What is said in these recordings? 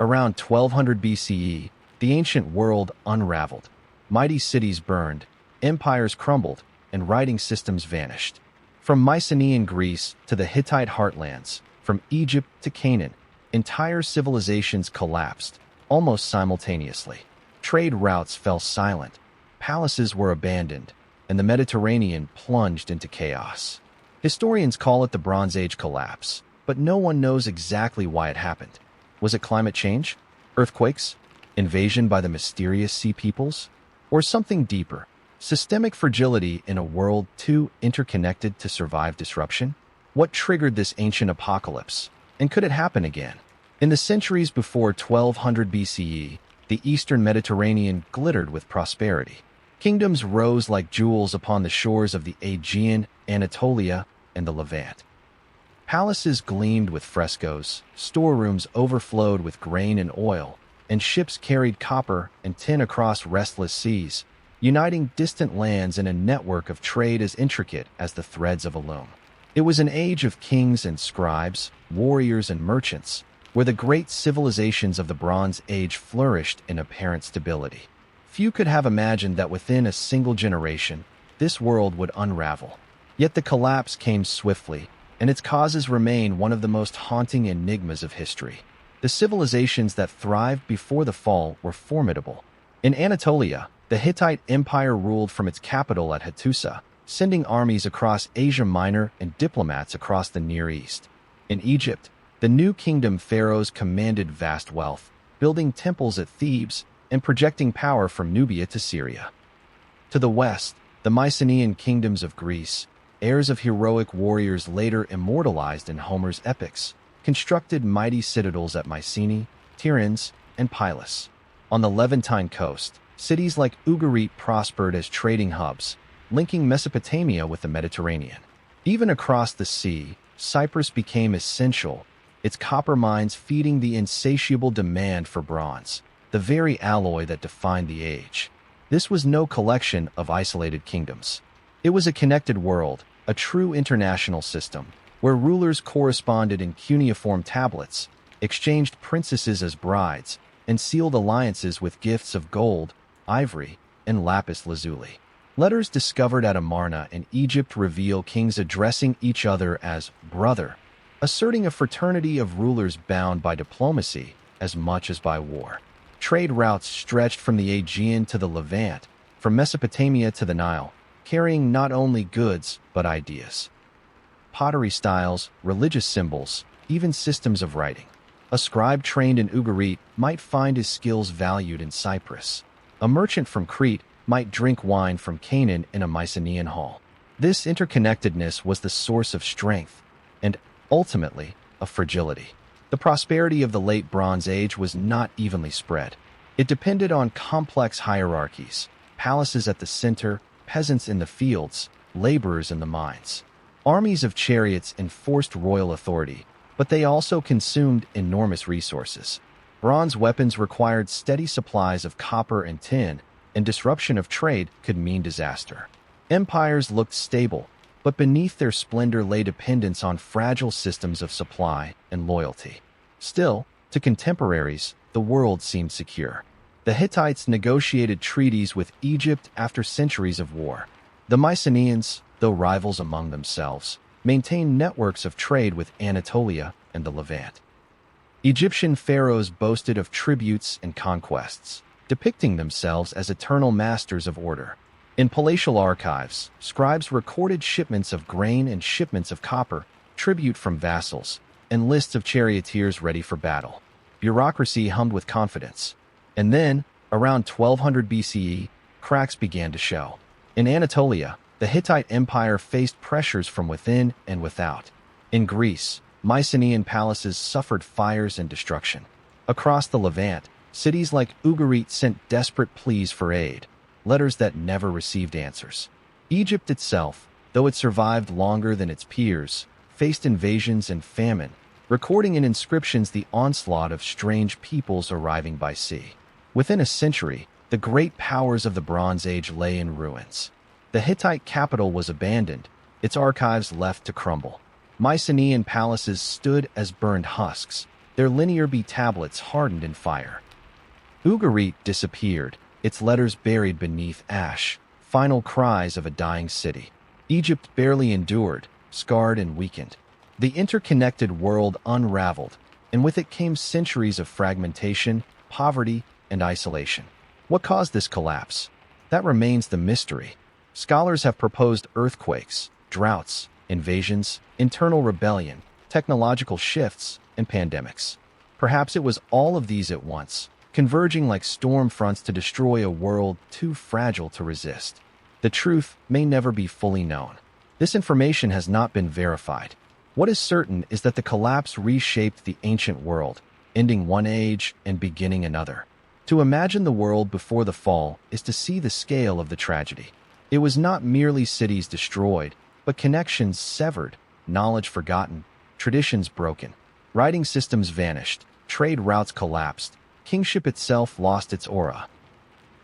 Around 1200 BCE, the ancient world unraveled. Mighty cities burned, empires crumbled, and writing systems vanished. From Mycenaean Greece to the Hittite heartlands, from Egypt to Canaan, entire civilizations collapsed, almost simultaneously. Trade routes fell silent, palaces were abandoned, and the Mediterranean plunged into chaos. Historians call it the Bronze Age collapse, but no one knows exactly why it happened. Was it climate change? Earthquakes? Invasion by the mysterious sea peoples? Or something deeper? Systemic fragility in a world too interconnected to survive disruption? What triggered this ancient apocalypse? And could it happen again? In the centuries before 1200 BCE, the eastern Mediterranean glittered with prosperity. Kingdoms rose like jewels upon the shores of the Aegean, Anatolia, and the Levant. Palaces gleamed with frescoes, storerooms overflowed with grain and oil, and ships carried copper and tin across restless seas, uniting distant lands in a network of trade as intricate as the threads of a loom. It was an age of kings and scribes, warriors and merchants, where the great civilizations of the Bronze Age flourished in apparent stability. Few could have imagined that within a single generation, this world would unravel. Yet the collapse came swiftly, and its causes remain one of the most haunting enigmas of history. The civilizations that thrived before the fall were formidable. In Anatolia, the Hittite Empire ruled from its capital at Hattusa, sending armies across Asia Minor and diplomats across the Near East. In Egypt, the new kingdom pharaohs commanded vast wealth, building temples at Thebes and projecting power from Nubia to Syria. To the west, the Mycenaean kingdoms of Greece, heirs of heroic warriors later immortalized in Homer's epics, constructed mighty citadels at Mycenae, Tiryns, and Pylos. On the Levantine coast, cities like Ugarit prospered as trading hubs, linking Mesopotamia with the Mediterranean. Even across the sea, Cyprus became essential, its copper mines feeding the insatiable demand for bronze, the very alloy that defined the age. This was no collection of isolated kingdoms. It was a connected world, a true international system, where rulers corresponded in cuneiform tablets, exchanged princesses as brides, and sealed alliances with gifts of gold, ivory, and lapis lazuli. Letters discovered at Amarna in Egypt reveal kings addressing each other as brother, asserting a fraternity of rulers bound by diplomacy as much as by war. Trade routes stretched from the Aegean to the Levant, from Mesopotamia to the Nile, carrying not only goods but ideas. Pottery styles, religious symbols, even systems of writing. A scribe trained in Ugarit might find his skills valued in Cyprus. A merchant from Crete might drink wine from Canaan in a Mycenaean hall. This interconnectedness was the source of strength and, ultimately, of fragility. The prosperity of the late Bronze Age was not evenly spread. It depended on complex hierarchies, palaces at the center, peasants in the fields, laborers in the mines. Armies of chariots enforced royal authority, but they also consumed enormous resources. Bronze weapons required steady supplies of copper and tin, and disruption of trade could mean disaster. Empires looked stable, but beneath their splendor lay dependence on fragile systems of supply and loyalty. Still, to contemporaries, the world seemed secure. The Hittites negotiated treaties with Egypt after centuries of war. The Mycenaeans, though rivals among themselves, maintained networks of trade with Anatolia and the Levant. Egyptian pharaohs boasted of tributes and conquests, depicting themselves as eternal masters of order. In palatial archives, scribes recorded shipments of grain and shipments of copper, tribute from vassals, and lists of charioteers ready for battle. Bureaucracy hummed with confidence. And then, around 1200 BCE, cracks began to show. In Anatolia, the Hittite Empire faced pressures from within and without. In Greece, Mycenaean palaces suffered fires and destruction. Across the Levant, cities like Ugarit sent desperate pleas for aid, letters that never received answers. Egypt itself, though it survived longer than its peers, faced invasions and famine, recording in inscriptions the onslaught of strange peoples arriving by sea. Within a century, the great powers of the Bronze Age lay in ruins. The Hittite capital was abandoned, its archives left to crumble. Mycenaean palaces stood as burned husks, their linear B tablets hardened in fire. Ugarit disappeared, its letters buried beneath ash, final cries of a dying city. Egypt barely endured, scarred and weakened. The interconnected world unraveled, and with it came centuries of fragmentation, poverty, and isolation. What caused this collapse? That remains the mystery. Scholars have proposed earthquakes, droughts, invasions, internal rebellion, technological shifts, and pandemics. Perhaps it was all of these at once, converging like storm fronts to destroy a world too fragile to resist. The truth may never be fully known. This information has not been verified. What is certain is that the collapse reshaped the ancient world, ending one age and beginning another. To imagine the world before the fall is to see the scale of the tragedy. It was not merely cities destroyed, but connections severed, knowledge forgotten, traditions broken. Writing systems vanished, trade routes collapsed, kingship itself lost its aura.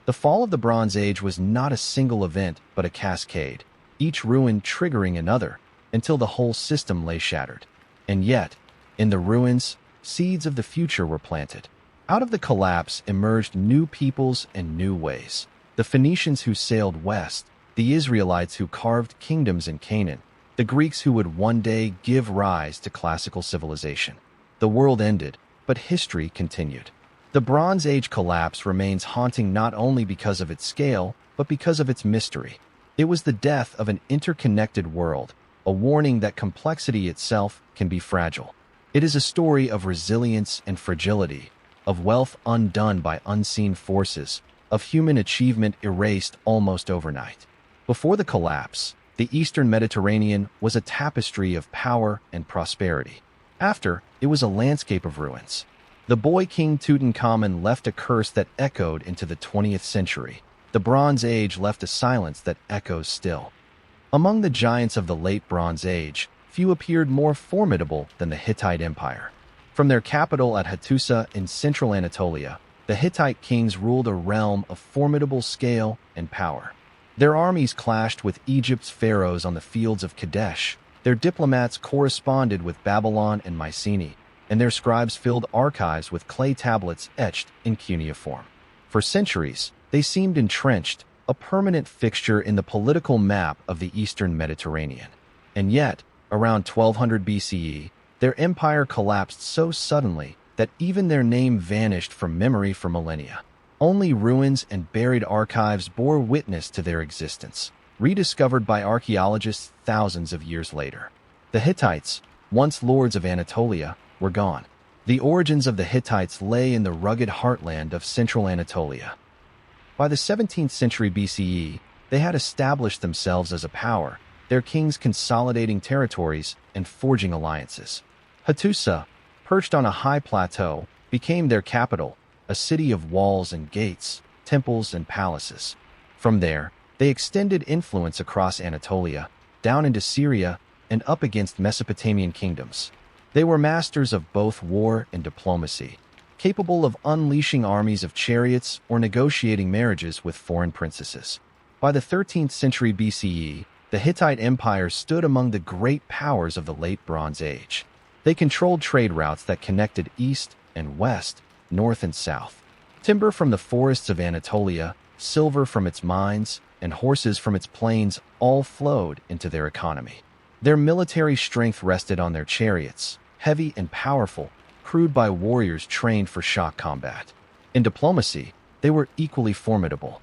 The fall of the Bronze Age was not a single event, but a cascade, each ruin triggering another, until the whole system lay shattered. And yet, in the ruins, seeds of the future were planted. Out of the collapse emerged new peoples and new ways. The Phoenicians who sailed west, the Israelites who carved kingdoms in Canaan, the Greeks who would one day give rise to classical civilization. The world ended, but history continued. The Bronze Age collapse remains haunting not only because of its scale, but because of its mystery. It was the death of an interconnected world, a warning that complexity itself can be fragile. It is a story of resilience and fragility, of wealth undone by unseen forces, of human achievement erased almost overnight. Before the collapse, the Eastern Mediterranean was a tapestry of power and prosperity. After, it was a landscape of ruins. The boy king Tutankhamun left a curse that echoed into the 20th century. The Bronze Age left a silence that echoes still. Among the giants of the late Bronze Age, few appeared more formidable than the Hittite Empire. From their capital at Hattusa in central Anatolia, the Hittite kings ruled a realm of formidable scale and power. Their armies clashed with Egypt's pharaohs on the fields of Kadesh. Their diplomats corresponded with Babylon and Mycenae, and their scribes filled archives with clay tablets etched in cuneiform. For centuries, they seemed entrenched, a permanent fixture in the political map of the Eastern Mediterranean. And yet, around 1200 BCE, their empire collapsed so suddenly that even their name vanished from memory for millennia. Only ruins and buried archives bore witness to their existence, rediscovered by archaeologists thousands of years later. The Hittites, once lords of Anatolia, were gone. The origins of the Hittites lay in the rugged heartland of central Anatolia. By the 17th century BCE, they had established themselves as a power, their kings consolidating territories and forging alliances. Hattusa, perched on a high plateau, became their capital, a city of walls and gates, temples and palaces. From there, they extended influence across Anatolia, down into Syria, and up against Mesopotamian kingdoms. They were masters of both war and diplomacy, capable of unleashing armies of chariots or negotiating marriages with foreign princesses. By the 13th century BCE, the Hittite Empire stood among the great powers of the late Bronze Age. They controlled trade routes that connected east and west, north and south. Timber from the forests of Anatolia, silver from its mines, and horses from its plains all flowed into their economy. Their military strength rested on their chariots, heavy and powerful, crewed by warriors trained for shock combat. In diplomacy, they were equally formidable.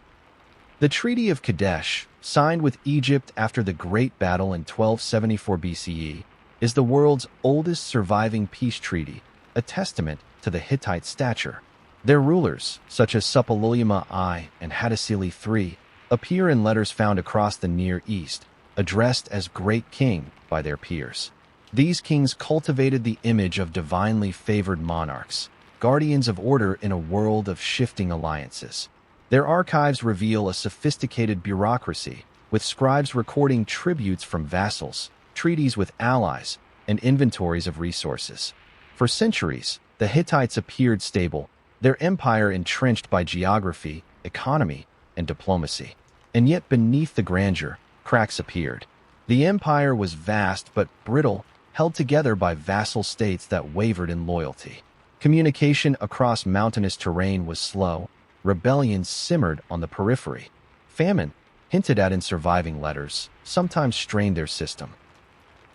The Treaty of Kadesh, signed with Egypt after the Great Battle in 1274 BCE, is the world's oldest surviving peace treaty, a testament to the Hittite stature. Their rulers, such as Suppiluliuma I and Hattusili III, appear in letters found across the Near East, addressed as Great King by their peers. These kings cultivated the image of divinely favored monarchs, guardians of order in a world of shifting alliances. Their archives reveal a sophisticated bureaucracy, with scribes recording tributes from vassals, treaties with allies, and inventories of resources. For centuries, the Hittites appeared stable, their empire entrenched by geography, economy, and diplomacy. And yet beneath the grandeur, cracks appeared. The empire was vast but brittle, held together by vassal states that wavered in loyalty. Communication across mountainous terrain was slow. Rebellions simmered on the periphery. Famine, hinted at in surviving letters, sometimes strained their system.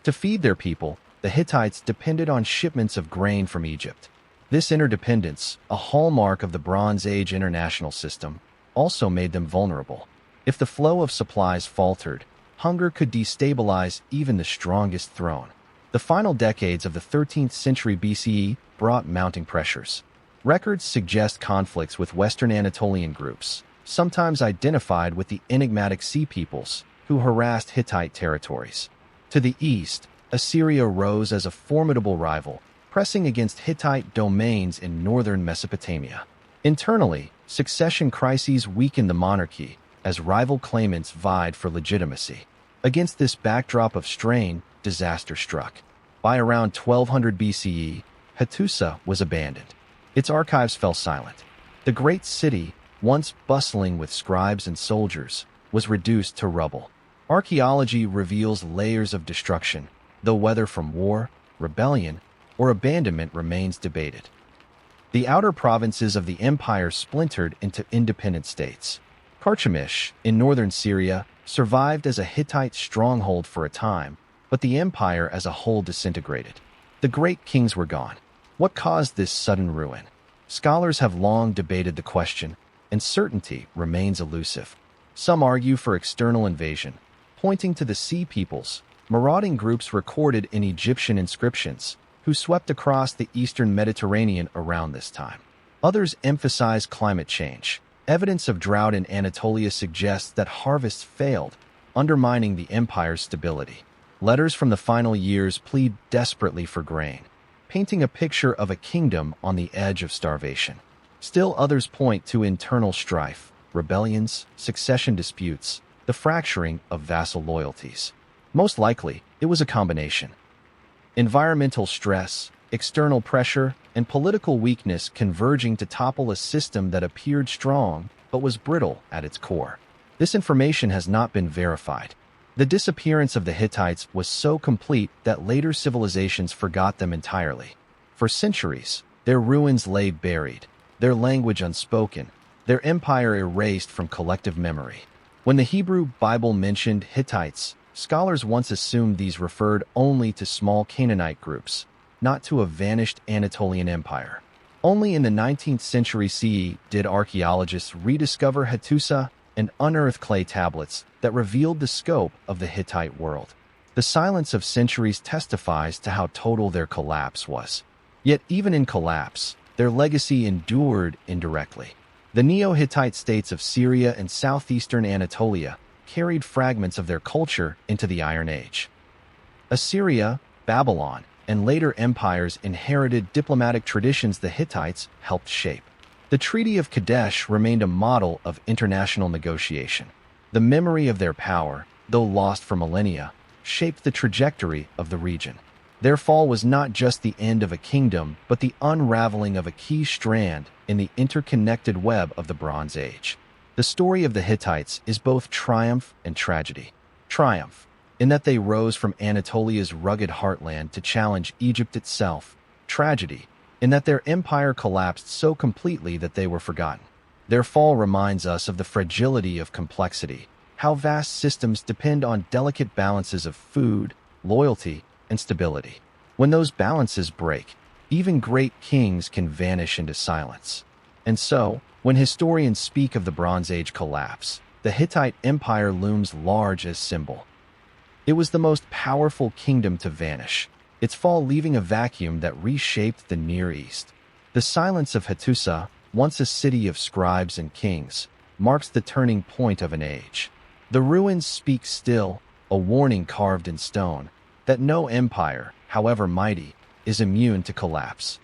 To feed their people, the Hittites depended on shipments of grain from Egypt. This interdependence, a hallmark of the Bronze Age international system, also made them vulnerable. If the flow of supplies faltered, hunger could destabilize even the strongest throne. The final decades of the 13th century BCE brought mounting pressures. Records suggest conflicts with Western Anatolian groups, sometimes identified with the enigmatic Sea Peoples, who harassed Hittite territories. To the east, Assyria rose as a formidable rival, pressing against Hittite domains in northern Mesopotamia. Internally, succession crises weakened the monarchy as rival claimants vied for legitimacy. Against this backdrop of strain, disaster struck. By around 1200 BCE, Hattusa was abandoned. Its archives fell silent. The great city, once bustling with scribes and soldiers, was reduced to rubble. Archaeology reveals layers of destruction, though whether from war, rebellion, or abandonment remains debated. The outer provinces of the empire splintered into independent states. Carchemish, in northern Syria, survived as a Hittite stronghold for a time, but the empire as a whole disintegrated. The great kings were gone. What caused this sudden ruin? Scholars have long debated the question, and certainty remains elusive. Some argue for external invasion, pointing to the Sea Peoples, marauding groups recorded in Egyptian inscriptions, who swept across the eastern Mediterranean around this time. Others emphasize climate change. Evidence of drought in Anatolia suggests that harvests failed, undermining the empire's stability. Letters from the final years plead desperately for grain, painting a picture of a kingdom on the edge of starvation. Still others point to internal strife, rebellions, succession disputes, the fracturing of vassal loyalties. Most likely, it was a combination. Environmental stress, external pressure, and political weakness converging to topple a system that appeared strong but was brittle at its core. This information has not been verified. The disappearance of the Hittites was so complete that later civilizations forgot them entirely. For centuries, their ruins lay buried, their language unspoken, their empire erased from collective memory. When the Hebrew Bible mentioned Hittites, scholars once assumed these referred only to small Canaanite groups, not to a vanished Anatolian empire. Only in the 19th century CE did archaeologists rediscover Hattusa and unearth clay tablets that revealed the scope of the Hittite world. The silence of centuries testifies to how total their collapse was. Yet even in collapse, their legacy endured indirectly. The Neo-Hittite states of Syria and southeastern Anatolia carried fragments of their culture into the Iron Age. Assyria, Babylon, and later empires inherited diplomatic traditions the Hittites helped shape. The Treaty of Kadesh remained a model of international negotiation. The memory of their power, though lost for millennia, shaped the trajectory of the region. Their fall was not just the end of a kingdom, but the unraveling of a key strand in the interconnected web of the Bronze Age. The story of the Hittites is both triumph and tragedy. Triumph, in that they rose from Anatolia's rugged heartland to challenge Egypt itself. Tragedy, in that their empire collapsed so completely that they were forgotten. Their fall reminds us of the fragility of complexity, how vast systems depend on delicate balances of food, loyalty, and stability. When those balances break, even great kings can vanish into silence. And so, when historians speak of the Bronze Age collapse, the Hittite Empire looms large as symbol. It was the most powerful kingdom to vanish, its fall leaving a vacuum that reshaped the Near East. The silence of Hattusa, once a city of scribes and kings, marks the turning point of an age. The ruins speak still, a warning carved in stone, that no empire, however mighty, is immune to collapse.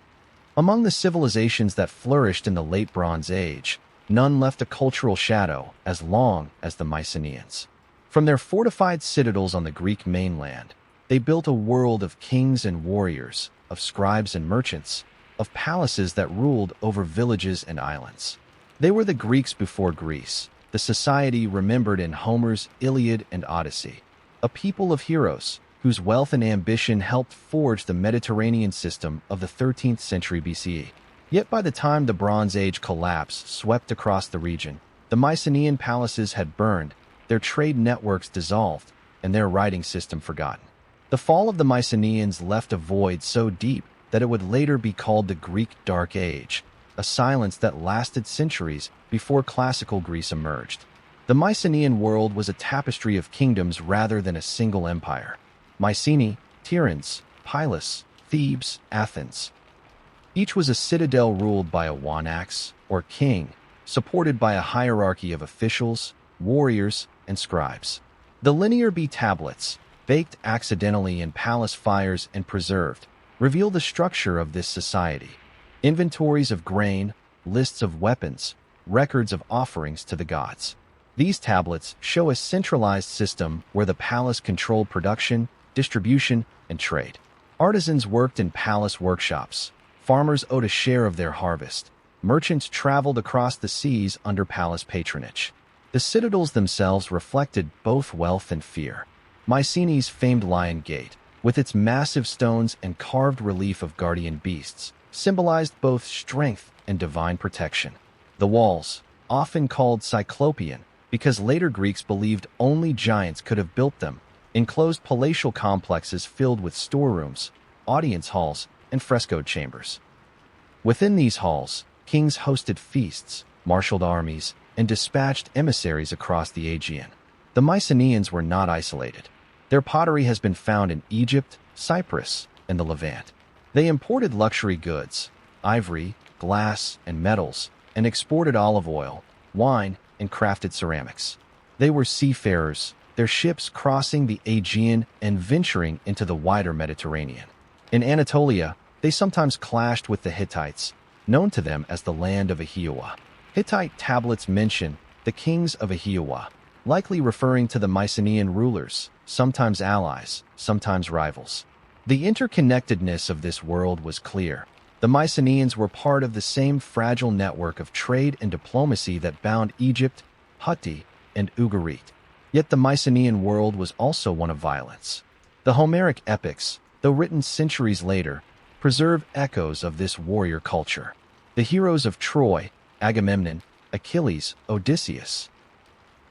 Among the civilizations that flourished in the Late Bronze Age, none left a cultural shadow as long as the Mycenaeans. From their fortified citadels on the Greek mainland, they built a world of kings and warriors, of scribes and merchants, of palaces that ruled over villages and islands. They were the Greeks before Greece, the society remembered in Homer's Iliad and Odyssey, a people of heroes whose wealth and ambition helped forge the Mediterranean system of the 13th century BCE. Yet by the time the Bronze Age collapse swept across the region, the Mycenaean palaces had burned, their trade networks dissolved, and their writing system forgotten. The fall of the Mycenaeans left a void so deep that it would later be called the Greek Dark Age, a silence that lasted centuries before classical Greece emerged. The Mycenaean world was a tapestry of kingdoms rather than a single empire. Mycenae, Tiryns, Pylos, Thebes, Athens. Each was a citadel ruled by a wanax, or king, supported by a hierarchy of officials, warriors, and scribes. The linear B tablets, baked accidentally in palace fires and preserved, reveal the structure of this society. Inventories of grain, lists of weapons, records of offerings to the gods. These tablets show a centralized system where the palace controlled production, distribution, and trade. Artisans worked in palace workshops. Farmers owed a share of their harvest. Merchants traveled across the seas under palace patronage. The citadels themselves reflected both wealth and fear. Mycenae's famed Lion Gate, with its massive stones and carved relief of guardian beasts, symbolized both strength and divine protection. The walls, often called Cyclopean, because later Greeks believed only giants could have built them, enclosed palatial complexes filled with storerooms, audience halls, and frescoed chambers. Within these halls, kings hosted feasts, marshaled armies, and dispatched emissaries across the Aegean. The Mycenaeans were not isolated. Their pottery has been found in Egypt, Cyprus, and the Levant. They imported luxury goods, ivory, glass, and metals, and exported olive oil, wine, and crafted ceramics. They were seafarers, their ships crossing the Aegean and venturing into the wider Mediterranean. In Anatolia, they sometimes clashed with the Hittites, known to them as the land of Ahiowa. Hittite tablets mention the kings of Ahiowa, likely referring to the Mycenaean rulers, sometimes allies, sometimes rivals. The interconnectedness of this world was clear. The Mycenaeans were part of the same fragile network of trade and diplomacy that bound Egypt, Hutti, and Ugarit. Yet the Mycenaean world was also one of violence. The Homeric epics, though written centuries later, preserve echoes of this warrior culture. The heroes of Troy, Agamemnon, Achilles, Odysseus,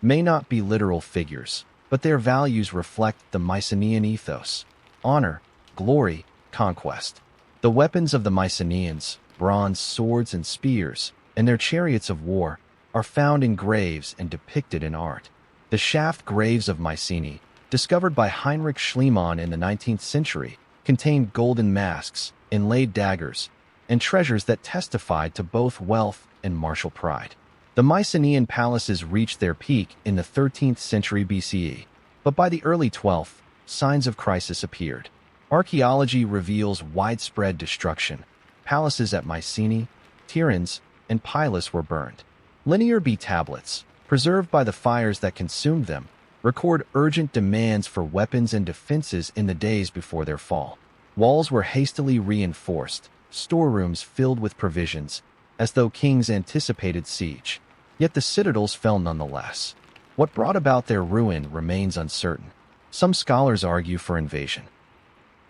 may not be literal figures, but their values reflect the Mycenaean ethos: honor, glory, conquest. The weapons of the Mycenaeans, bronze swords and spears, and their chariots of war, are found in graves and depicted in art. The shaft graves of Mycenae, discovered by Heinrich Schliemann in the 19th century, contained golden masks, inlaid daggers, and treasures that testified to both wealth and martial pride. The Mycenaean palaces reached their peak in the 13th century BCE, but by the early 12th, signs of crisis appeared. Archaeology reveals widespread destruction. Palaces at Mycenae, Tiryns, and Pylos were burned. Linear B tablets, preserved by the fires that consumed them, record urgent demands for weapons and defenses in the days before their fall. Walls were hastily reinforced, storerooms filled with provisions, as though kings anticipated siege. Yet the citadels fell nonetheless. What brought about their ruin remains uncertain. Some scholars argue for invasion.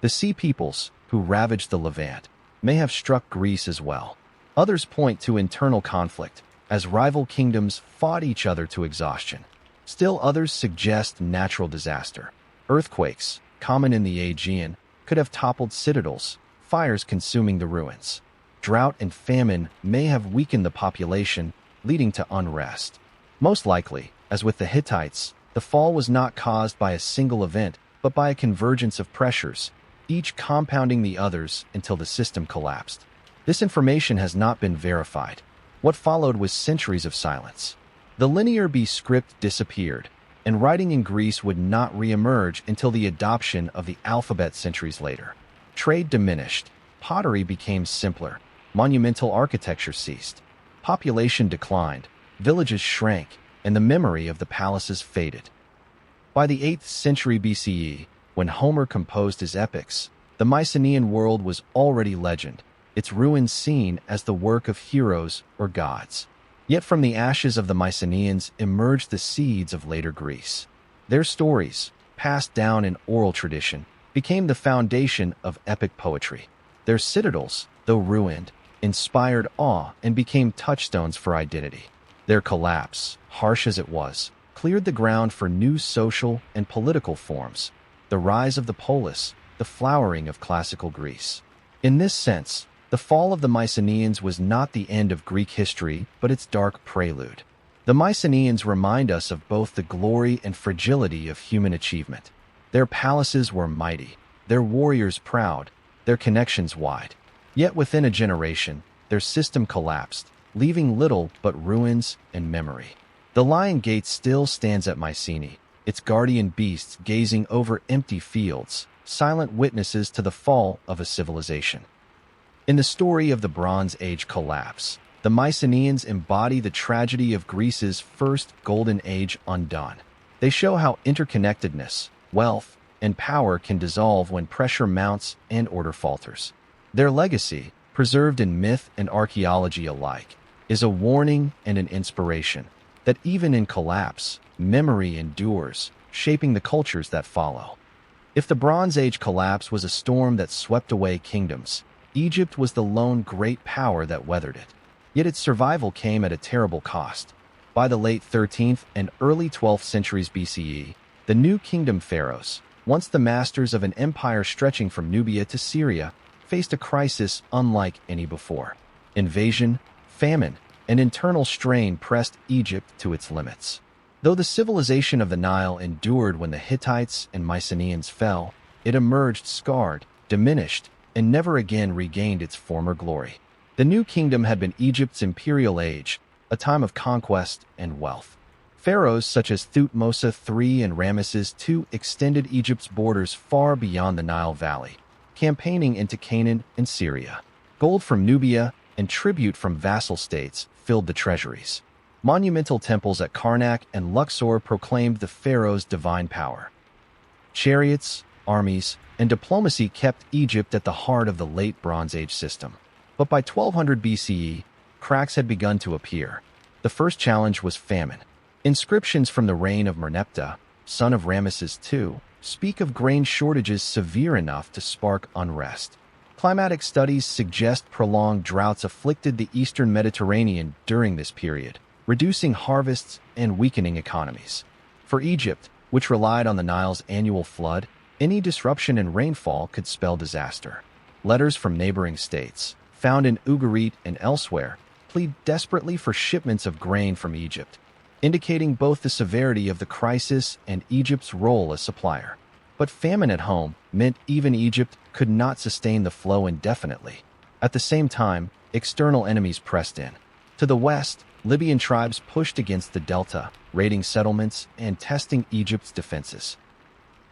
The Sea Peoples, who ravaged the Levant, may have struck Greece as well. Others point to internal conflict, as rival kingdoms fought each other to exhaustion. Still others suggest natural disaster. Earthquakes, common in the Aegean, could have toppled citadels, fires consuming the ruins. Drought and famine may have weakened the population, leading to unrest. Most likely, as with the Hittites, the fall was not caused by a single event, but by a convergence of pressures, each compounding the others until the system collapsed. This information has not been verified. What followed was centuries of silence. The linear B script disappeared, and writing in Greece would not re-emerge until the adoption of the alphabet centuries later. Trade diminished, pottery became simpler, monumental architecture ceased, population declined, villages shrank, and the memory of the palaces faded. By the 8th century BCE, when Homer composed his epics, the Mycenaean world was already legend, its ruins seen as the work of heroes or gods. Yet from the ashes of the Mycenaeans emerged the seeds of later Greece. Their stories, passed down in oral tradition, became the foundation of epic poetry. Their citadels, though ruined, inspired awe and became touchstones for identity. Their collapse, harsh as it was, cleared the ground for new social and political forms, the rise of the polis, the flowering of classical Greece. In this sense, the fall of the Mycenaeans was not the end of Greek history, but its dark prelude. The Mycenaeans remind us of both the glory and fragility of human achievement. Their palaces were mighty, their warriors proud, their connections wide. Yet within a generation, their system collapsed, leaving little but ruins and memory. The Lion Gate still stands at Mycenae, its guardian beasts gazing over empty fields, silent witnesses to the fall of a civilization. In the story of the Bronze Age collapse, the Mycenaeans embody the tragedy of Greece's first golden age undone. They show how interconnectedness, wealth, and power can dissolve when pressure mounts and order falters. Their legacy, preserved in myth and archaeology alike, is a warning and an inspiration that even in collapse, memory endures, shaping the cultures that follow. If the Bronze Age collapse was a storm that swept away kingdoms, Egypt was the lone great power that weathered it. Yet its survival came at a terrible cost. By the late 13th and early 12th centuries BCE, the New Kingdom pharaohs, once the masters of an empire stretching from Nubia to Syria, faced a crisis unlike any before. Invasion, famine, and internal strain pressed Egypt to its limits. Though the civilization of the Nile endured when the Hittites and Mycenaeans fell, it emerged scarred, diminished, and never again regained its former glory. The New Kingdom had been Egypt's imperial age, a time of conquest and wealth. Pharaohs such as Thutmose III and Ramesses II extended Egypt's borders far beyond the Nile Valley, campaigning into Canaan and Syria. Gold from Nubia and tribute from vassal states filled the treasuries. Monumental temples at Karnak and Luxor proclaimed the pharaoh's divine power. Chariots, armies, and diplomacy kept Egypt at the heart of the late Bronze Age system. But by 1200 BCE, cracks had begun to appear. The first challenge was famine. Inscriptions from the reign of Merneptah, son of Ramesses II, speak of grain shortages severe enough to spark unrest. Climatic studies suggest prolonged droughts afflicted the eastern Mediterranean during this period, reducing harvests and weakening economies. For Egypt, which relied on the Nile's annual flood, any disruption in rainfall could spell disaster. Letters from neighboring states, found in Ugarit and elsewhere, plead desperately for shipments of grain from Egypt, indicating both the severity of the crisis and Egypt's role as supplier. But famine at home meant even Egypt could not sustain the flow indefinitely. At the same time, external enemies pressed in. To the west, Libyan tribes pushed against the delta, raiding settlements and testing Egypt's defenses.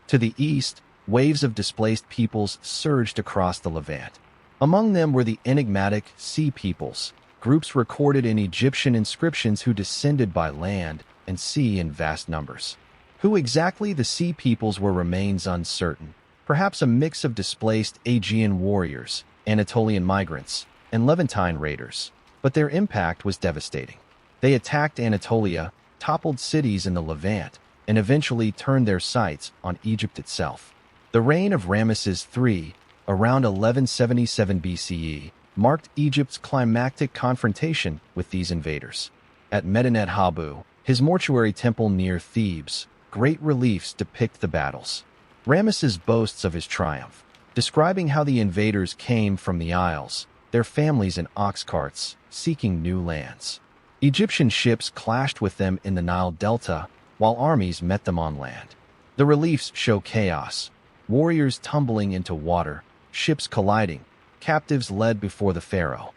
To the east, waves of displaced peoples surged across the Levant. Among them were the enigmatic Sea Peoples, groups recorded in Egyptian inscriptions who descended by land and sea in vast numbers. Who exactly the Sea Peoples were remains uncertain, perhaps a mix of displaced Aegean warriors, Anatolian migrants, and Levantine raiders. But their impact was devastating. They attacked Anatolia, toppled cities in the Levant, and eventually turned their sights on Egypt itself. The reign of Ramesses III, around 1177 BCE, marked Egypt's climactic confrontation with these invaders. At Medinet Habu, his mortuary temple near Thebes, great reliefs depict the battles. Ramesses boasts of his triumph, describing how the invaders came from the Isles, their families in ox carts, seeking new lands. Egyptian ships clashed with them in the Nile Delta, while armies met them on land. The reliefs show chaos, warriors tumbling into water, ships colliding, captives led before the pharaoh.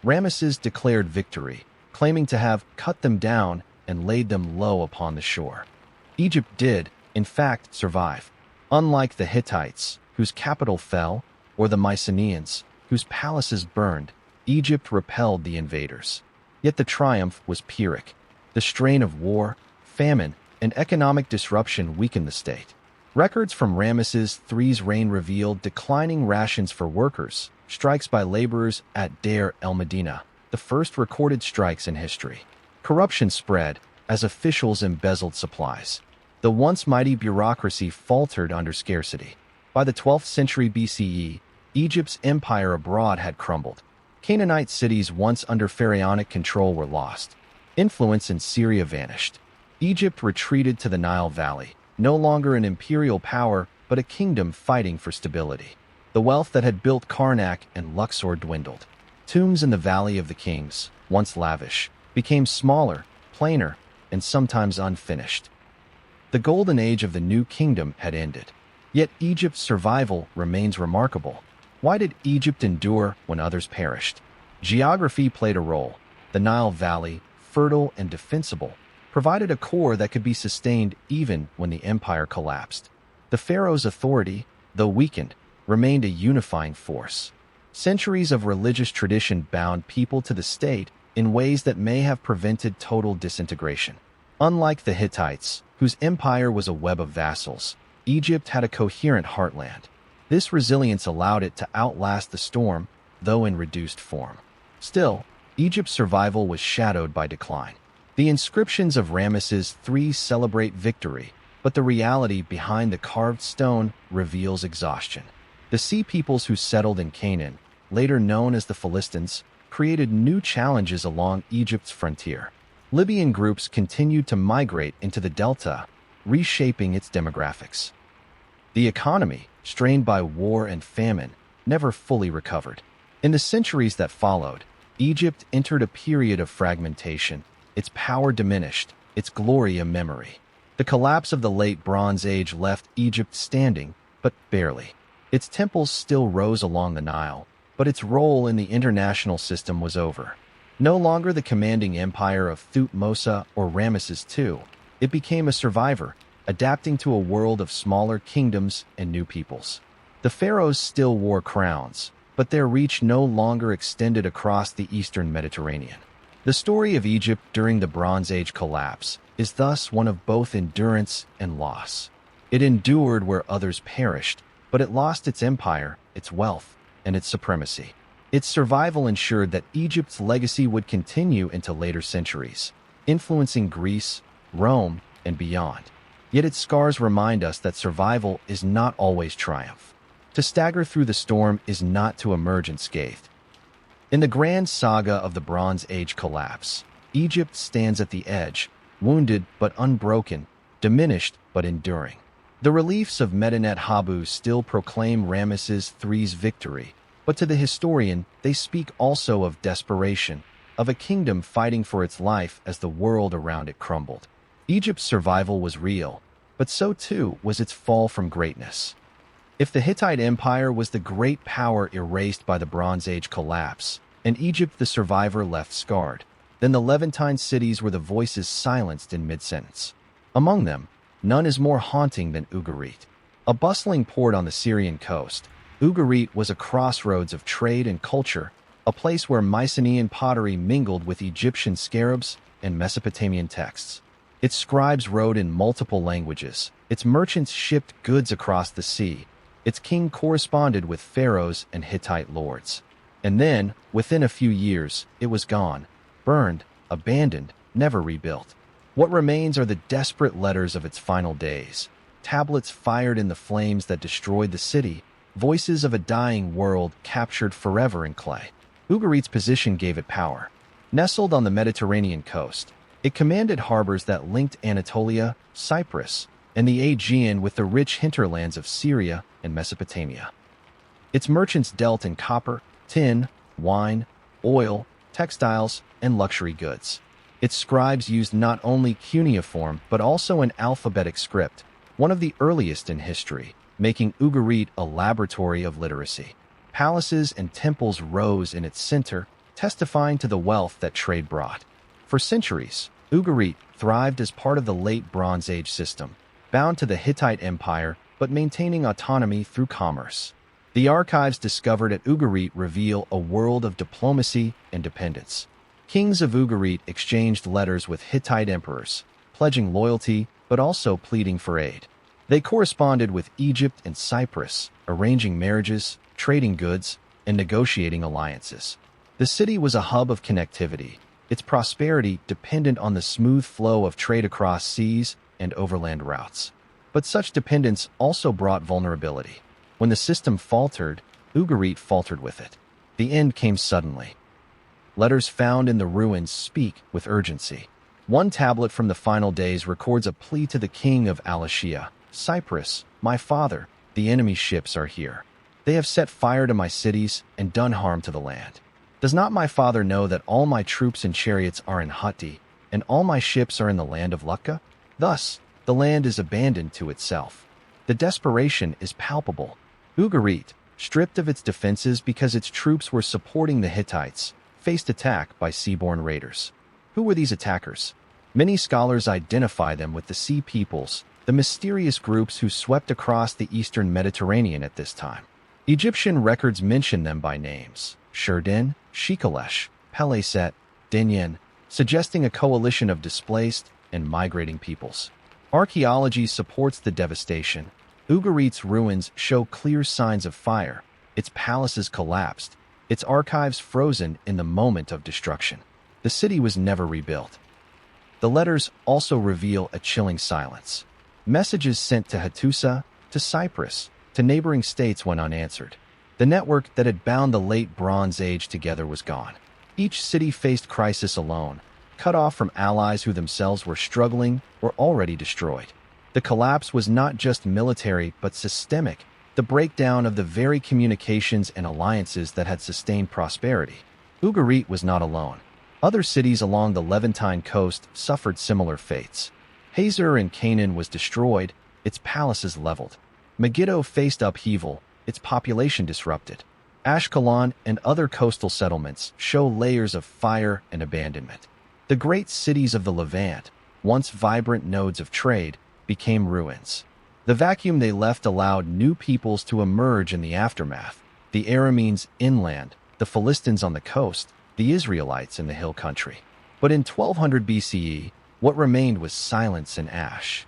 Ramesses declared victory, claiming to have cut them down and laid them low upon the shore. Egypt did, in fact, survive. Unlike the Hittites, whose capital fell, or the Mycenaeans, whose palaces burned, Egypt repelled the invaders. Yet the triumph was Pyrrhic. The strain of war, famine, and economic disruption weakened the state. Records from Ramesses III's reign revealed declining rations for workers, strikes by laborers at Deir el-Medina, the first recorded strikes in history. Corruption spread as officials embezzled supplies. The once mighty bureaucracy faltered under scarcity. By the 12th century BCE, Egypt's empire abroad had crumbled. Canaanite cities once under pharaonic control were lost. Influence in Syria vanished. Egypt retreated to the Nile Valley, no longer an imperial power, but a kingdom fighting for stability. The wealth that had built Karnak and Luxor dwindled. Tombs in the Valley of the Kings, once lavish, became smaller, plainer, and sometimes unfinished. The golden age of the new kingdom had ended. Yet Egypt's survival remains remarkable. Why did Egypt endure when others perished? Geography played a role. The Nile Valley, fertile and defensible, provided a core that could be sustained even when the empire collapsed. The pharaoh's authority, though weakened, remained a unifying force. Centuries of religious tradition bound people to the state in ways that may have prevented total disintegration. Unlike the Hittites, whose empire was a web of vassals, Egypt had a coherent heartland. This resilience allowed it to outlast the storm, though in reduced form. Still, Egypt's survival was shadowed by decline. The inscriptions of Ramesses III celebrate victory, but the reality behind the carved stone reveals exhaustion. The sea peoples who settled in Canaan, later known as the Philistines, created new challenges along Egypt's frontier. Libyan groups continued to migrate into the delta, reshaping its demographics. The economy, strained by war and famine, never fully recovered. In the centuries that followed, Egypt entered a period of fragmentation. Its power diminished, its glory a memory. The collapse of the late Bronze Age left Egypt standing, but barely. Its temples still rose along the Nile, but its role in the international system was over. No longer the commanding empire of Thutmose or Ramesses II, it became a survivor, adapting to a world of smaller kingdoms and new peoples. The pharaohs still wore crowns, but their reach no longer extended across the eastern Mediterranean. The story of Egypt during the Bronze Age collapse is thus one of both endurance and loss. It endured where others perished, but it lost its empire, its wealth, and its supremacy. Its survival ensured that Egypt's legacy would continue into later centuries, influencing Greece, Rome, and beyond. Yet its scars remind us that survival is not always triumph. To stagger through the storm is not to emerge unscathed. In the grand saga of the Bronze Age collapse, Egypt stands at the edge, wounded but unbroken, diminished but enduring. The reliefs of Medinet Habu still proclaim Ramesses III's victory, but to the historian, they speak also of desperation, of a kingdom fighting for its life as the world around it crumbled. Egypt's survival was real, but so too was its fall from greatness. If the Hittite Empire was the great power erased by the Bronze Age collapse, and Egypt the survivor left scarred, then the Levantine cities were the voices silenced in mid-sentence. Among them, none is more haunting than Ugarit. A bustling port on the Syrian coast, Ugarit was a crossroads of trade and culture, a place where Mycenaean pottery mingled with Egyptian scarabs and Mesopotamian texts. Its scribes wrote in multiple languages, its merchants shipped goods across the sea, its king corresponded with pharaohs and Hittite lords. And then, within a few years, it was gone, burned, abandoned, never rebuilt. What remains are the desperate letters of its final days, tablets fired in the flames that destroyed the city, voices of a dying world captured forever in clay. Ugarit's position gave it power. Nestled on the Mediterranean coast, it commanded harbors that linked Anatolia, Cyprus, and the Aegean with the rich hinterlands of Syria and Mesopotamia. Its merchants dealt in copper, tin, wine, oil, textiles, and luxury goods. Its scribes used not only cuneiform but also an alphabetic script, one of the earliest in history, making Ugarit a laboratory of literacy. Palaces and temples rose in its center, testifying to the wealth that trade brought. For centuries, Ugarit thrived as part of the late Bronze Age system, bound to the Hittite Empire but maintaining autonomy through commerce. The archives discovered at Ugarit reveal a world of diplomacy and dependence. Kings of Ugarit exchanged letters with Hittite emperors, pledging loyalty but also pleading for aid. They corresponded with Egypt and Cyprus, arranging marriages, trading goods, and negotiating alliances. The city was a hub of connectivity, its prosperity dependent on the smooth flow of trade across seas and overland routes. But such dependence also brought vulnerability. When the system faltered, Ugarit faltered with it. The end came suddenly. Letters found in the ruins speak with urgency. One tablet from the final days records a plea to the king of Alashia, Cyprus, "My father, the enemy ships are here. They have set fire to my cities and done harm to the land. Does not my father know that all my troops and chariots are in Hutti, and all my ships are in the land of Lukka? Thus, the land is abandoned to itself. The desperation is palpable. Ugarit, stripped of its defenses because its troops were supporting the Hittites, faced attack by seaborne raiders. Who were these attackers? Many scholars identify them with the Sea Peoples, the mysterious groups who swept across the eastern Mediterranean at this time. Egyptian records mention them by names: Sherdin, Shikalesh, Peleset, Dinyan, suggesting a coalition of displaced and migrating peoples. Archaeology supports the devastation. Ugarit's ruins show clear signs of fire. Its palaces collapsed, its archives frozen in the moment of destruction. The city was never rebuilt. The letters also reveal a chilling silence. Messages sent to Hattusa, to Cyprus, to neighboring states went unanswered. The network that had bound the late Bronze Age together was gone. Each city faced crisis alone, cut off from allies who themselves were struggling or already destroyed. The collapse was not just military but systemic, the breakdown of the very communications and alliances that had sustained prosperity. Ugarit was not alone. Other cities along the Levantine coast suffered similar fates. Hazor in Canaan was destroyed, its palaces leveled. Megiddo faced upheaval, its population disrupted. Ashkelon and other coastal settlements show layers of fire and abandonment. The great cities of the Levant, once vibrant nodes of trade, became ruins. The vacuum they left allowed new peoples to emerge in the aftermath: the Arameans inland, the Philistines on the coast, the Israelites in the hill country. But in 1200 BCE, what remained was silence and ash.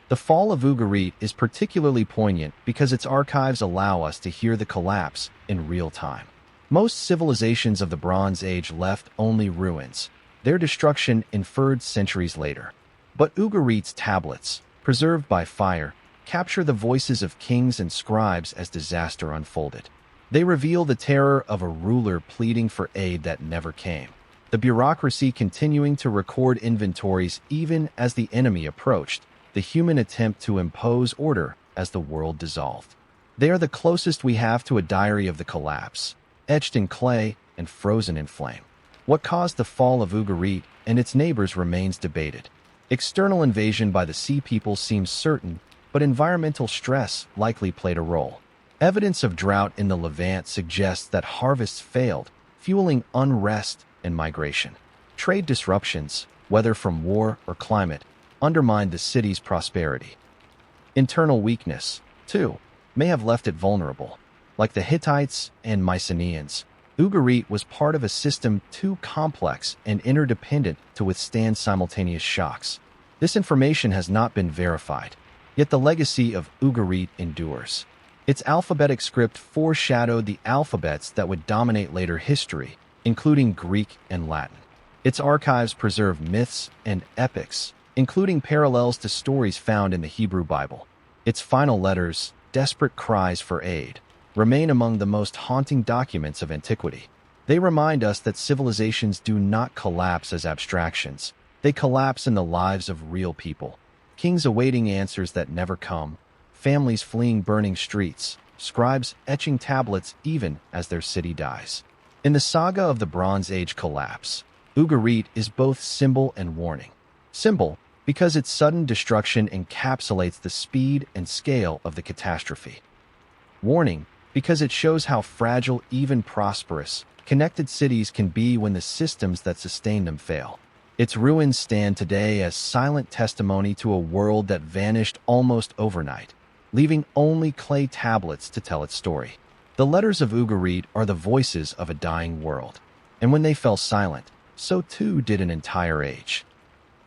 The fall of Ugarit is particularly poignant because its archives allow us to hear the collapse in real time. Most civilizations of the Bronze Age left only ruins, their destruction inferred centuries later. But Ugarit's tablets, preserved by fire, capture the voices of kings and scribes as disaster unfolded. They reveal the terror of a ruler pleading for aid that never came, the bureaucracy continuing to record inventories even as the enemy approached, the human attempt to impose order as the world dissolved. They are the closest we have to a diary of the collapse, etched in clay and frozen in flame. What caused the fall of Ugarit and its neighbors remains debated. External invasion by the Sea People seems certain, but environmental stress likely played a role. Evidence of drought in the Levant suggests that harvests failed, fueling unrest and migration. Trade disruptions, whether from war or climate, undermined the city's prosperity. Internal weakness, too, may have left it vulnerable. Like the Hittites and Mycenaeans, Ugarit was part of a system too complex and interdependent to withstand simultaneous shocks. This information has not been verified, yet the legacy of Ugarit endures. Its alphabetic script foreshadowed the alphabets that would dominate later history, including Greek and Latin. Its archives preserve myths and epics, including parallels to stories found in the Hebrew Bible. Its final letters, desperate cries for aid, remain among the most haunting documents of antiquity. They remind us that civilizations do not collapse as abstractions. They collapse in the lives of real people. Kings awaiting answers that never come, families fleeing burning streets, scribes etching tablets even as their city dies. In the saga of the Bronze Age collapse, Ugarit is both symbol and warning. Symbol, because its sudden destruction encapsulates the speed and scale of the catastrophe. Warning, because it shows how fragile even prosperous, connected cities can be when the systems that sustain them fail. Its ruins stand today as silent testimony to a world that vanished almost overnight, leaving only clay tablets to tell its story. The letters of Ugarit are the voices of a dying world, and when they fell silent, so too did an entire age.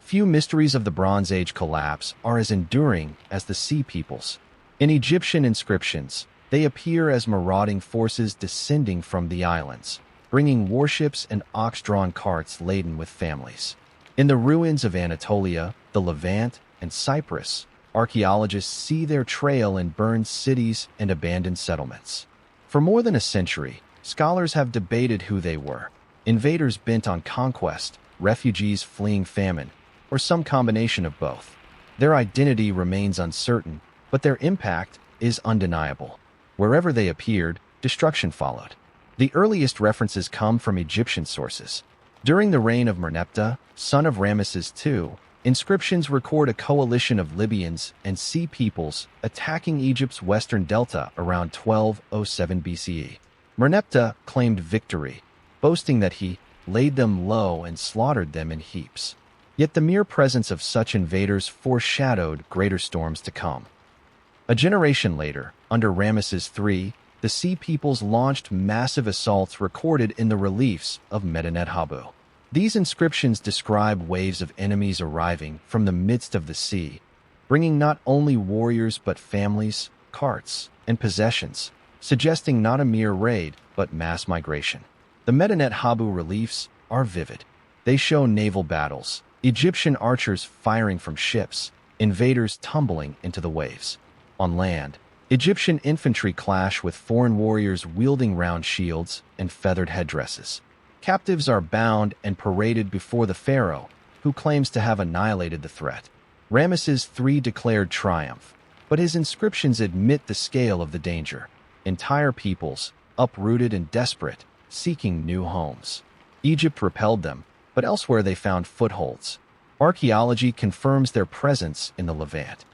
Few mysteries of the Bronze Age collapse are as enduring as the Sea Peoples. In Egyptian inscriptions, they appear as marauding forces descending from the islands, bringing warships and ox-drawn carts laden with families. In the ruins of Anatolia, the Levant, and Cyprus, archaeologists see their trail in burned cities and abandoned settlements. For more than a century, scholars have debated who they were: invaders bent on conquest, refugees fleeing famine, or some combination of both. Their identity remains uncertain, but their impact is undeniable. Wherever they appeared, destruction followed. The earliest references come from Egyptian sources. During the reign of Merneptah, son of Ramesses II, inscriptions record a coalition of Libyans and Sea peoples attacking Egypt's western delta around 1207 BCE. Merneptah claimed victory, boasting that he laid them low and slaughtered them in heaps. Yet the mere presence of such invaders foreshadowed greater storms to come. A generation later, under Ramesses III, the Sea peoples launched massive assaults recorded in the reliefs of Medinet Habu. These inscriptions describe waves of enemies arriving from the midst of the sea, bringing not only warriors but families, carts, and possessions, suggesting not a mere raid but mass migration. The Medinet Habu reliefs are vivid. They show naval battles, Egyptian archers firing from ships, invaders tumbling into the waves. On land, Egyptian infantry clash with foreign warriors wielding round shields and feathered headdresses. Captives are bound and paraded before the pharaoh, who claims to have annihilated the threat. Ramesses III declared triumph, but his inscriptions admit the scale of the danger. Entire peoples, uprooted and desperate, seeking new homes. Egypt repelled them, but elsewhere they found footholds. Archaeology confirms their presence in the Levant.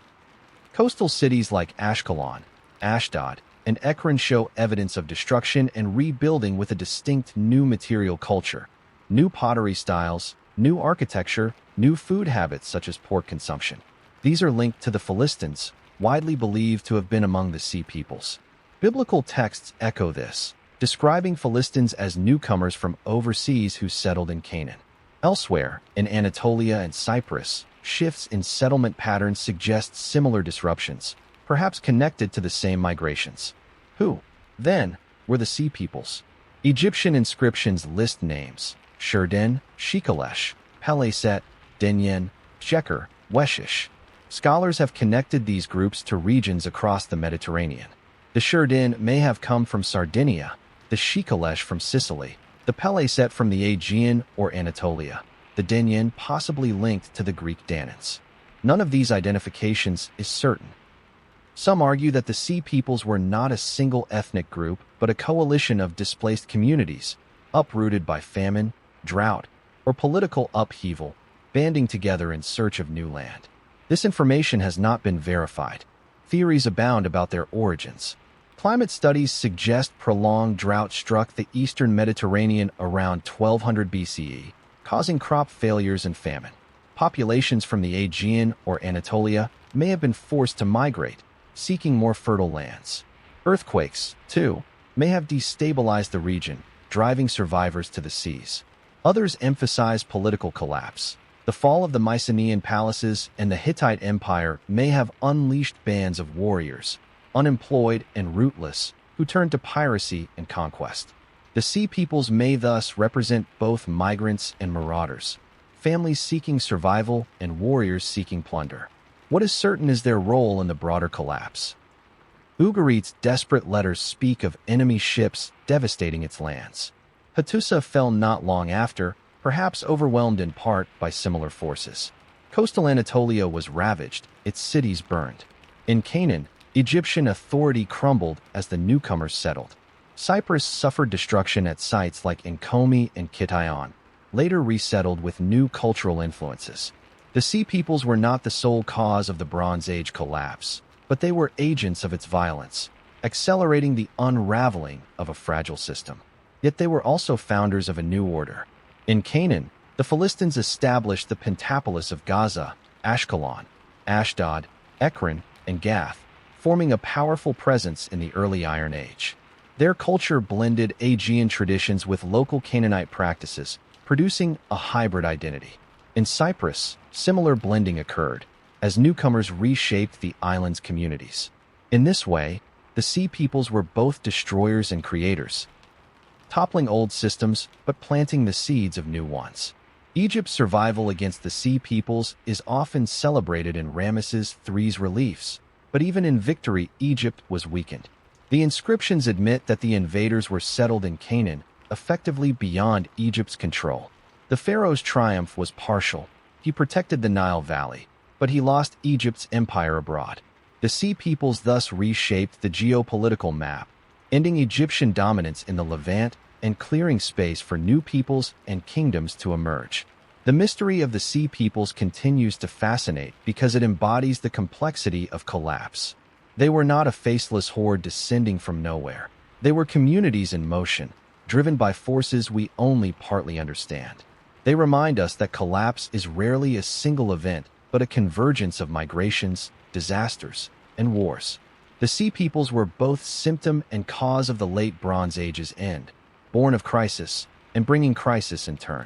Coastal cities like Ashkelon, Ashdod, and Ekron show evidence of destruction and rebuilding with a distinct new material culture. New pottery styles, new architecture, new food habits such as pork consumption. These are linked to the Philistines, widely believed to have been among the Sea peoples. Biblical texts echo this, describing Philistines as newcomers from overseas who settled in Canaan. Elsewhere, in Anatolia and Cyprus, shifts in settlement patterns suggest similar disruptions, perhaps connected to the same migrations. Who, then, were the Sea peoples? Egyptian inscriptions list names: Sherdin, Shikalesh, Peleset, Denyen, Sheker, Weshish. Scholars have connected these groups to regions across the Mediterranean. The Sherdin may have come from Sardinia, the Shikalesh from Sicily, the Peleset from the Aegean or Anatolia, the Denyen possibly linked to the Greek Danans. None of these identifications is certain. Some argue that the Sea peoples were not a single ethnic group, but a coalition of displaced communities, uprooted by famine, drought, or political upheaval, banding together in search of new land. This information has not been verified. Theories abound about their origins. Climate studies suggest prolonged drought struck the eastern Mediterranean around 1200 BCE, causing crop failures and famine. Populations from the Aegean or Anatolia may have been forced to migrate, seeking more fertile lands. Earthquakes, too, may have destabilized the region, driving survivors to the seas. Others emphasize political collapse. The fall of the Mycenaean palaces and the Hittite Empire may have unleashed bands of warriors, unemployed and rootless, who turned to piracy and conquest. The Sea peoples may thus represent both migrants and marauders, families seeking survival and warriors seeking plunder. What is certain is their role in the broader collapse. Ugarit's desperate letters speak of enemy ships devastating its lands. Hattusa fell not long after, perhaps overwhelmed in part by similar forces. Coastal Anatolia was ravaged, its cities burned. In Canaan, Egyptian authority crumbled as the newcomers settled. Cyprus suffered destruction at sites like Enkomi and Kition, later resettled with new cultural influences. The Sea peoples were not the sole cause of the Bronze Age collapse, but they were agents of its violence, accelerating the unraveling of a fragile system. Yet they were also founders of a new order. In Canaan, the Philistines established the Pentapolis of Gaza, Ashkelon, Ashdod, Ekron, and Gath, forming a powerful presence in the early Iron Age. Their culture blended Aegean traditions with local Canaanite practices, producing a hybrid identity. In Cyprus, similar blending occurred, as newcomers reshaped the island's communities. In this way, the Sea peoples were both destroyers and creators, toppling old systems but planting the seeds of new ones. Egypt's survival against the Sea Peoples is often celebrated in Ramesses III's reliefs, but even in victory, Egypt was weakened. The inscriptions admit that the invaders were settled in Canaan, effectively beyond Egypt's control. The pharaoh's triumph was partial. He protected the Nile Valley, but he lost Egypt's empire abroad. The Sea Peoples thus reshaped the geopolitical map, ending Egyptian dominance in the Levant and clearing space for new peoples and kingdoms to emerge. The mystery of the Sea Peoples continues to fascinate because it embodies the complexity of collapse. They were not a faceless horde descending from nowhere. They were communities in motion, driven by forces we only partly understand. They remind us that collapse is rarely a single event, but a convergence of migrations, disasters, and wars. The Sea Peoples were both symptom and cause of the late Bronze Age's end, born of crisis and bringing crisis in turn.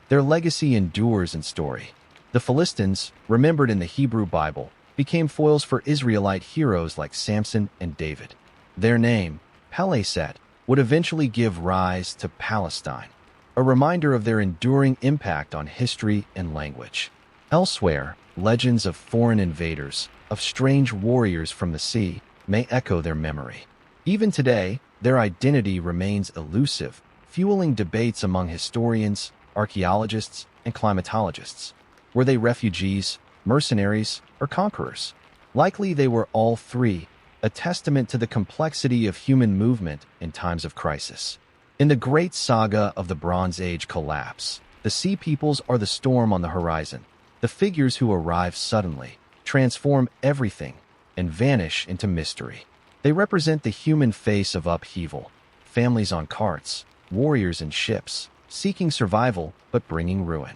Their legacy endures in story. The Philistines, remembered in the Hebrew Bible, became foils for Israelite heroes like Samson and David. Their name, Peleset, would eventually give rise to Palestine, a reminder of their enduring impact on history and language. Elsewhere, legends of foreign invaders, of strange warriors from the sea, may echo their memory. Even today, their identity remains elusive, fueling debates among historians, archaeologists, and climatologists. Were they refugees, mercenaries, or conquerors? Likely they were all three, a testament to the complexity of human movement in times of crisis. In the great saga of the Bronze Age collapse, the Sea Peoples are the storm on the horizon, the figures who arrive suddenly, transform everything, and vanish into mystery. They represent the human face of upheaval, families on carts, warriors in ships, seeking survival but bringing ruin.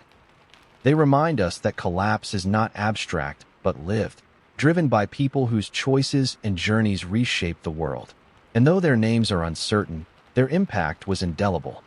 They remind us that collapse is not abstract but lived, driven by people whose choices and journeys reshape the world. And though their names are uncertain, their impact was indelible.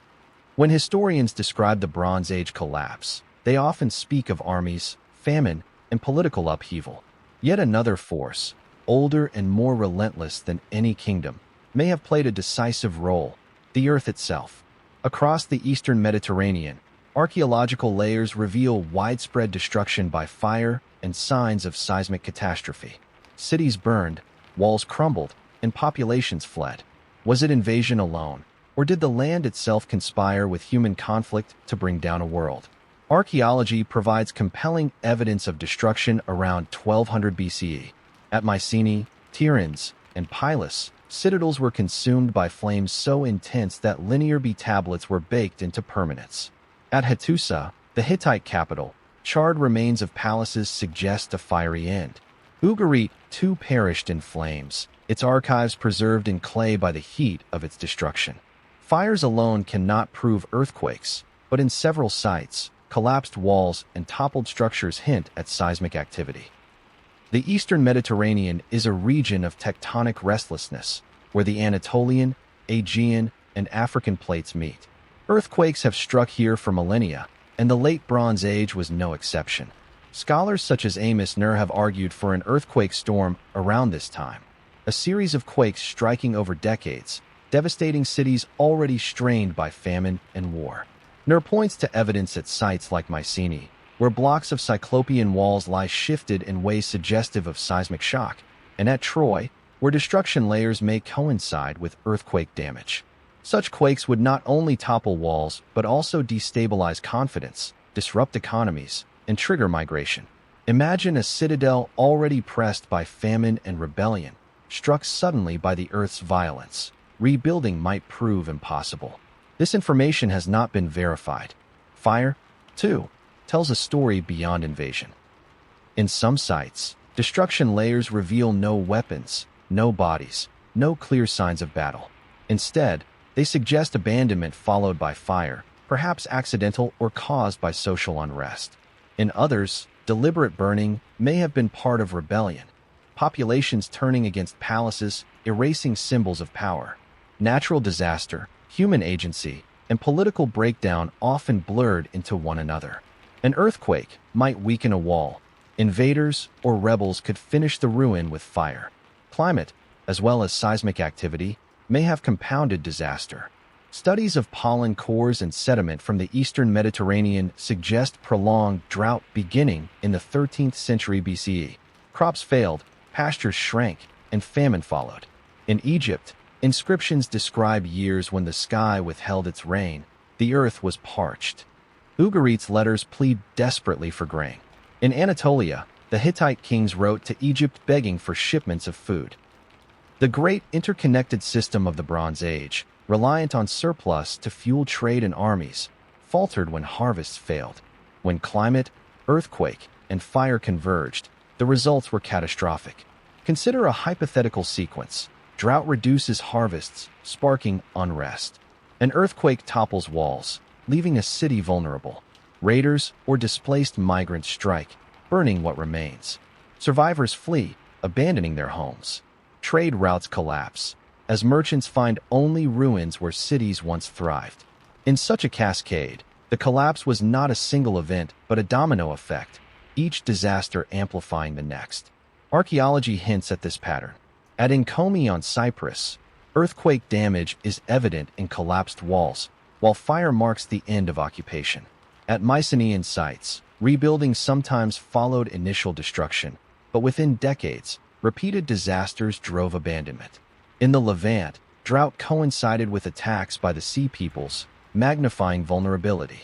When historians describe the Bronze Age collapse, they often speak of armies, famine, and political upheaval. Yet another force, older and more relentless than any kingdom, may have played a decisive role: the Earth itself. Across the eastern Mediterranean, archaeological layers reveal widespread destruction by fire and signs of seismic catastrophe. Cities burned, walls crumbled, and populations fled. Was it invasion alone, or did the land itself conspire with human conflict to bring down a world? Archaeology provides compelling evidence of destruction around 1200 BCE. At Mycenae, Tiryns, and Pylos, citadels were consumed by flames so intense that linear B tablets were baked into permanence. At Hattusa, the Hittite capital, charred remains of palaces suggest a fiery end. Ugarit, too, perished in flames, its archives preserved in clay by the heat of its destruction. Fires alone cannot prove earthquakes, but in several sites, collapsed walls and toppled structures hint at seismic activity. The eastern Mediterranean is a region of tectonic restlessness, where the Anatolian, Aegean, and African plates meet. Earthquakes have struck here for millennia, and the late Bronze Age was no exception. Scholars such as Amos Nur have argued for an earthquake storm around this time, a series of quakes striking over decades, devastating cities already strained by famine and war. Nur points to evidence at sites like Mycenae, where blocks of cyclopean walls lie shifted in ways suggestive of seismic shock, and at Troy, where destruction layers may coincide with earthquake damage. Such quakes would not only topple walls, but also destabilize confidence, disrupt economies, and trigger migration. Imagine a citadel already pressed by famine and rebellion, struck suddenly by the Earth's violence. Rebuilding might prove impossible. This information has not been verified. Fire, too, tells a story beyond invasion. In some sites, destruction layers reveal no weapons, no bodies, no clear signs of battle. Instead, they suggest abandonment followed by fire, perhaps accidental or caused by social unrest. In others, deliberate burning may have been part of rebellion, populations turning against palaces, erasing symbols of power. Natural disaster, human agency, and political breakdown often blurred into one another. An earthquake might weaken a wall. Invaders or rebels could finish the ruin with fire. Climate, as well as seismic activity, may have compounded disaster. Studies of pollen cores and sediment from the eastern Mediterranean suggest prolonged drought beginning in the 13th century BCE. Crops failed, pastures shrank, and famine followed. In Egypt, inscriptions describe years when the sky withheld its rain, the earth was parched. Ugarit's letters plead desperately for grain. In Anatolia, the Hittite kings wrote to Egypt begging for shipments of food. The great interconnected system of the Bronze Age, reliant on surplus to fuel trade and armies, faltered when harvests failed. When climate, earthquake, and fire converged, the results were catastrophic. Consider a hypothetical sequence. Drought reduces harvests, sparking unrest. An earthquake topples walls, leaving a city vulnerable. Raiders or displaced migrants strike, burning what remains. Survivors flee, abandoning their homes. Trade routes collapse, as merchants find only ruins where cities once thrived. In such a cascade, the collapse was not a single event but a domino effect, each disaster amplifying the next. Archaeology hints at this pattern. At Nkomi on Cyprus, earthquake damage is evident in collapsed walls, while fire marks the end of occupation. At Mycenaean sites, rebuilding sometimes followed initial destruction, but within decades, repeated disasters drove abandonment. In the Levant, drought coincided with attacks by the Sea Peoples, magnifying vulnerability.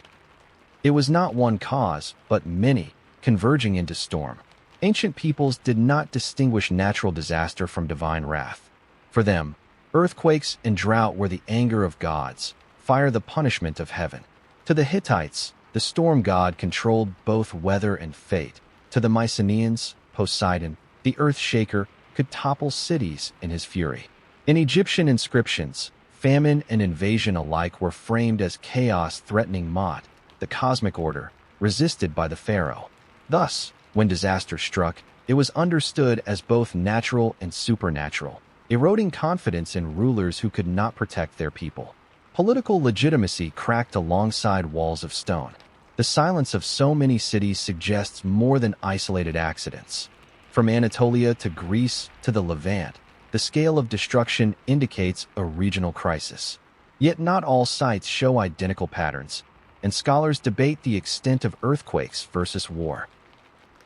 It was not one cause, but many, converging into storm. Ancient peoples did not distinguish natural disaster from divine wrath. For them, earthquakes and drought were the anger of gods, fire the punishment of heaven. To the Hittites, the storm god controlled both weather and fate. To the Mycenaeans, Poseidon, the earth shaker, could topple cities in his fury. In Egyptian inscriptions, famine and invasion alike were framed as chaos threatening Ma'at, the cosmic order, resisted by the pharaoh. Thus, when disaster struck, it was understood as both natural and supernatural, eroding confidence in rulers who could not protect their people. Political legitimacy cracked alongside walls of stone. The silence of so many cities suggests more than isolated accidents. From Anatolia to Greece to the Levant, the scale of destruction indicates a regional crisis. Yet not all sites show identical patterns, and scholars debate the extent of earthquakes versus war.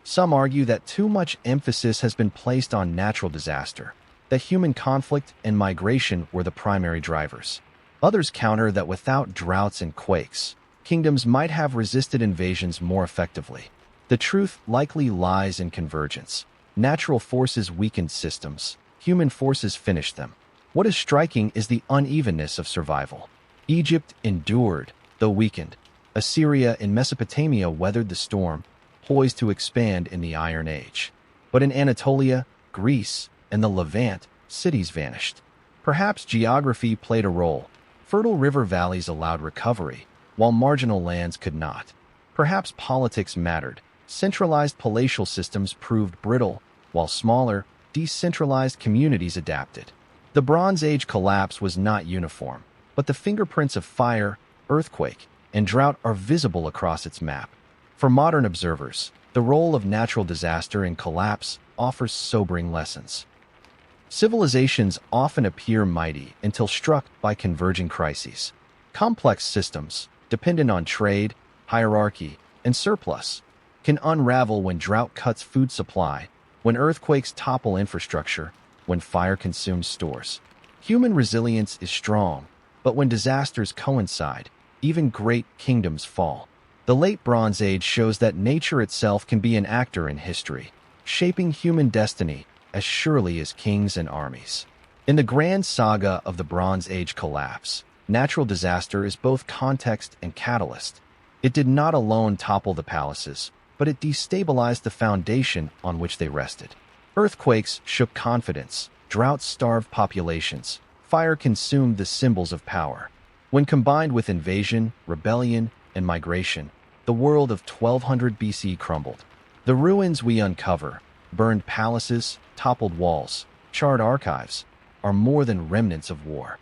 Some argue that too much emphasis has been placed on natural disaster, that human conflict and migration were the primary drivers. Others counter that without droughts and quakes, kingdoms might have resisted invasions more effectively. The truth likely lies in convergence. Natural forces weakened systems, human forces finished them. What is striking is the unevenness of survival. Egypt endured, though weakened. Assyria and Mesopotamia weathered the storm, poised to expand in the Iron Age. But in Anatolia, Greece, and the Levant, cities vanished. Perhaps geography played a role. Fertile river valleys allowed recovery, while marginal lands could not. Perhaps politics mattered. Centralized palatial systems proved brittle, while smaller, decentralized communities adapted. The Bronze Age collapse was not uniform, but the fingerprints of fire, earthquake, and drought are visible across its map. For modern observers, the role of natural disaster and collapse offers sobering lessons. Civilizations often appear mighty until struck by converging crises. Complex systems, dependent on trade, hierarchy, and surplus, can unravel when drought cuts food supply, when earthquakes topple infrastructure, when fire consumes stores. Human resilience is strong, but when disasters coincide, even great kingdoms fall. The Late Bronze Age shows that nature itself can be an actor in history, shaping human destiny as surely as kings and armies. In the grand saga of the Bronze Age collapse, natural disaster is both context and catalyst. It did not alone topple the palaces, but it destabilized the foundation on which they rested. Earthquakes shook confidence, droughts starved populations, fire consumed the symbols of power. When combined with invasion, rebellion, and migration, the world of 1200 BC crumbled. The ruins we uncover, burned palaces, toppled walls, charred archives, are more than remnants of war.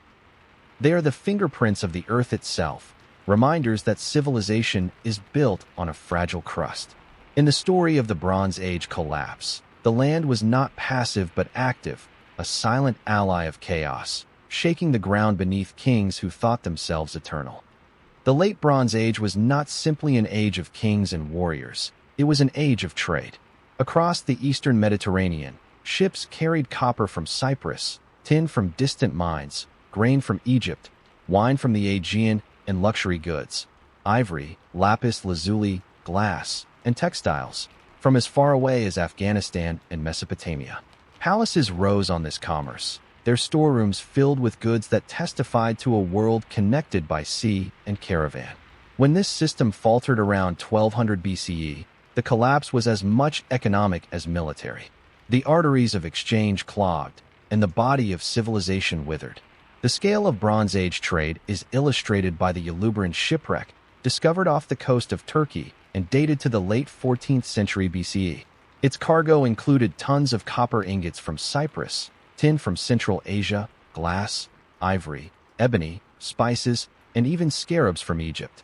They are the fingerprints of the earth itself, reminders that civilization is built on a fragile crust. In the story of the Bronze Age collapse, the land was not passive but active, a silent ally of chaos. shaking the ground beneath kings who thought themselves eternal. The Late Bronze Age was not simply an age of kings and warriors, it was an age of trade. Across the eastern Mediterranean, ships carried copper from Cyprus, tin from distant mines, grain from Egypt, wine from the Aegean, and luxury goods, ivory, lapis lazuli, glass, and textiles, from as far away as Afghanistan and Mesopotamia. Palaces rose on this commerce, their storerooms filled with goods that testified to a world connected by sea and caravan. When this system faltered around 1200 BCE, the collapse was as much economic as military. The arteries of exchange clogged, and the body of civilization withered. The scale of Bronze Age trade is illustrated by the Uluburun shipwreck, discovered off the coast of Turkey and dated to the late 14th century BCE. Its cargo included tons of copper ingots from Cyprus, tin from Central Asia, glass, ivory, ebony, spices, and even scarabs from Egypt.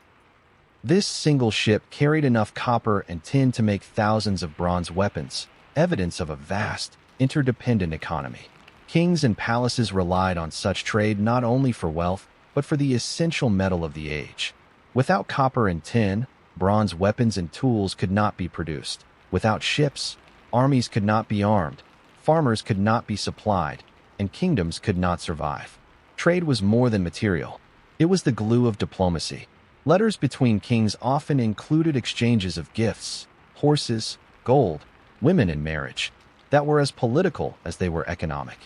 This single ship carried enough copper and tin to make thousands of bronze weapons, evidence of a vast, interdependent economy. Kings and palaces relied on such trade not only for wealth, but for the essential metal of the age. Without copper and tin, bronze weapons and tools could not be produced. Without ships, armies could not be armed, farmers could not be supplied, and kingdoms could not survive. Trade was more than material. It was the glue of diplomacy. Letters between kings often included exchanges of gifts, horses, gold, women, and marriage, that were as political as they were economic.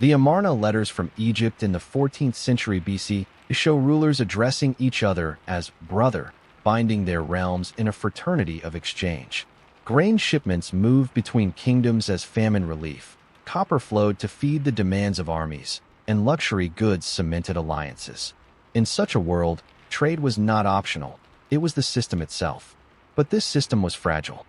The Amarna letters from Egypt in the 14th century BC show rulers addressing each other as brother, binding their realms in a fraternity of exchange. Grain shipments moved between kingdoms as famine relief, copper flowed to feed the demands of armies, and luxury goods cemented alliances. In such a world, trade was not optional, it was the system itself. But this system was fragile.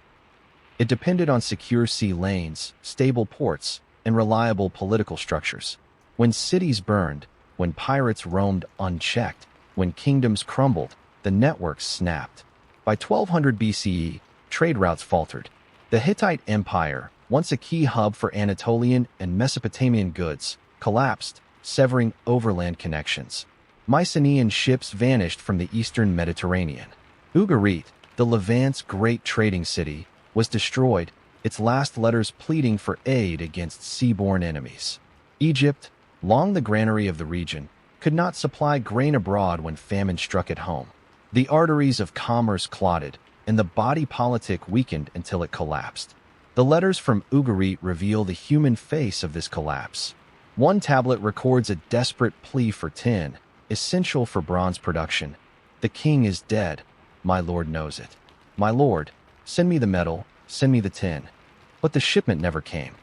It depended on secure sea lanes, stable ports, and reliable political structures. When cities burned, when pirates roamed unchecked, when kingdoms crumbled, the networks snapped. By 1200 BCE, trade routes faltered. The Hittite Empire, once a key hub for Anatolian and Mesopotamian goods, collapsed, severing overland connections. Mycenaean ships vanished from the eastern Mediterranean. Ugarit, the Levant's great trading city, was destroyed, its last letters pleading for aid against seaborne enemies. Egypt, long the granary of the region, could not supply grain abroad when famine struck at home. The arteries of commerce clotted, and the body politic weakened until it collapsed. The letters from Ugarit reveal the human face of this collapse. One tablet records a desperate plea for tin, essential for bronze production. "The king is dead. My lord knows it. My lord, send me the metal, send me the tin." But the shipment never came.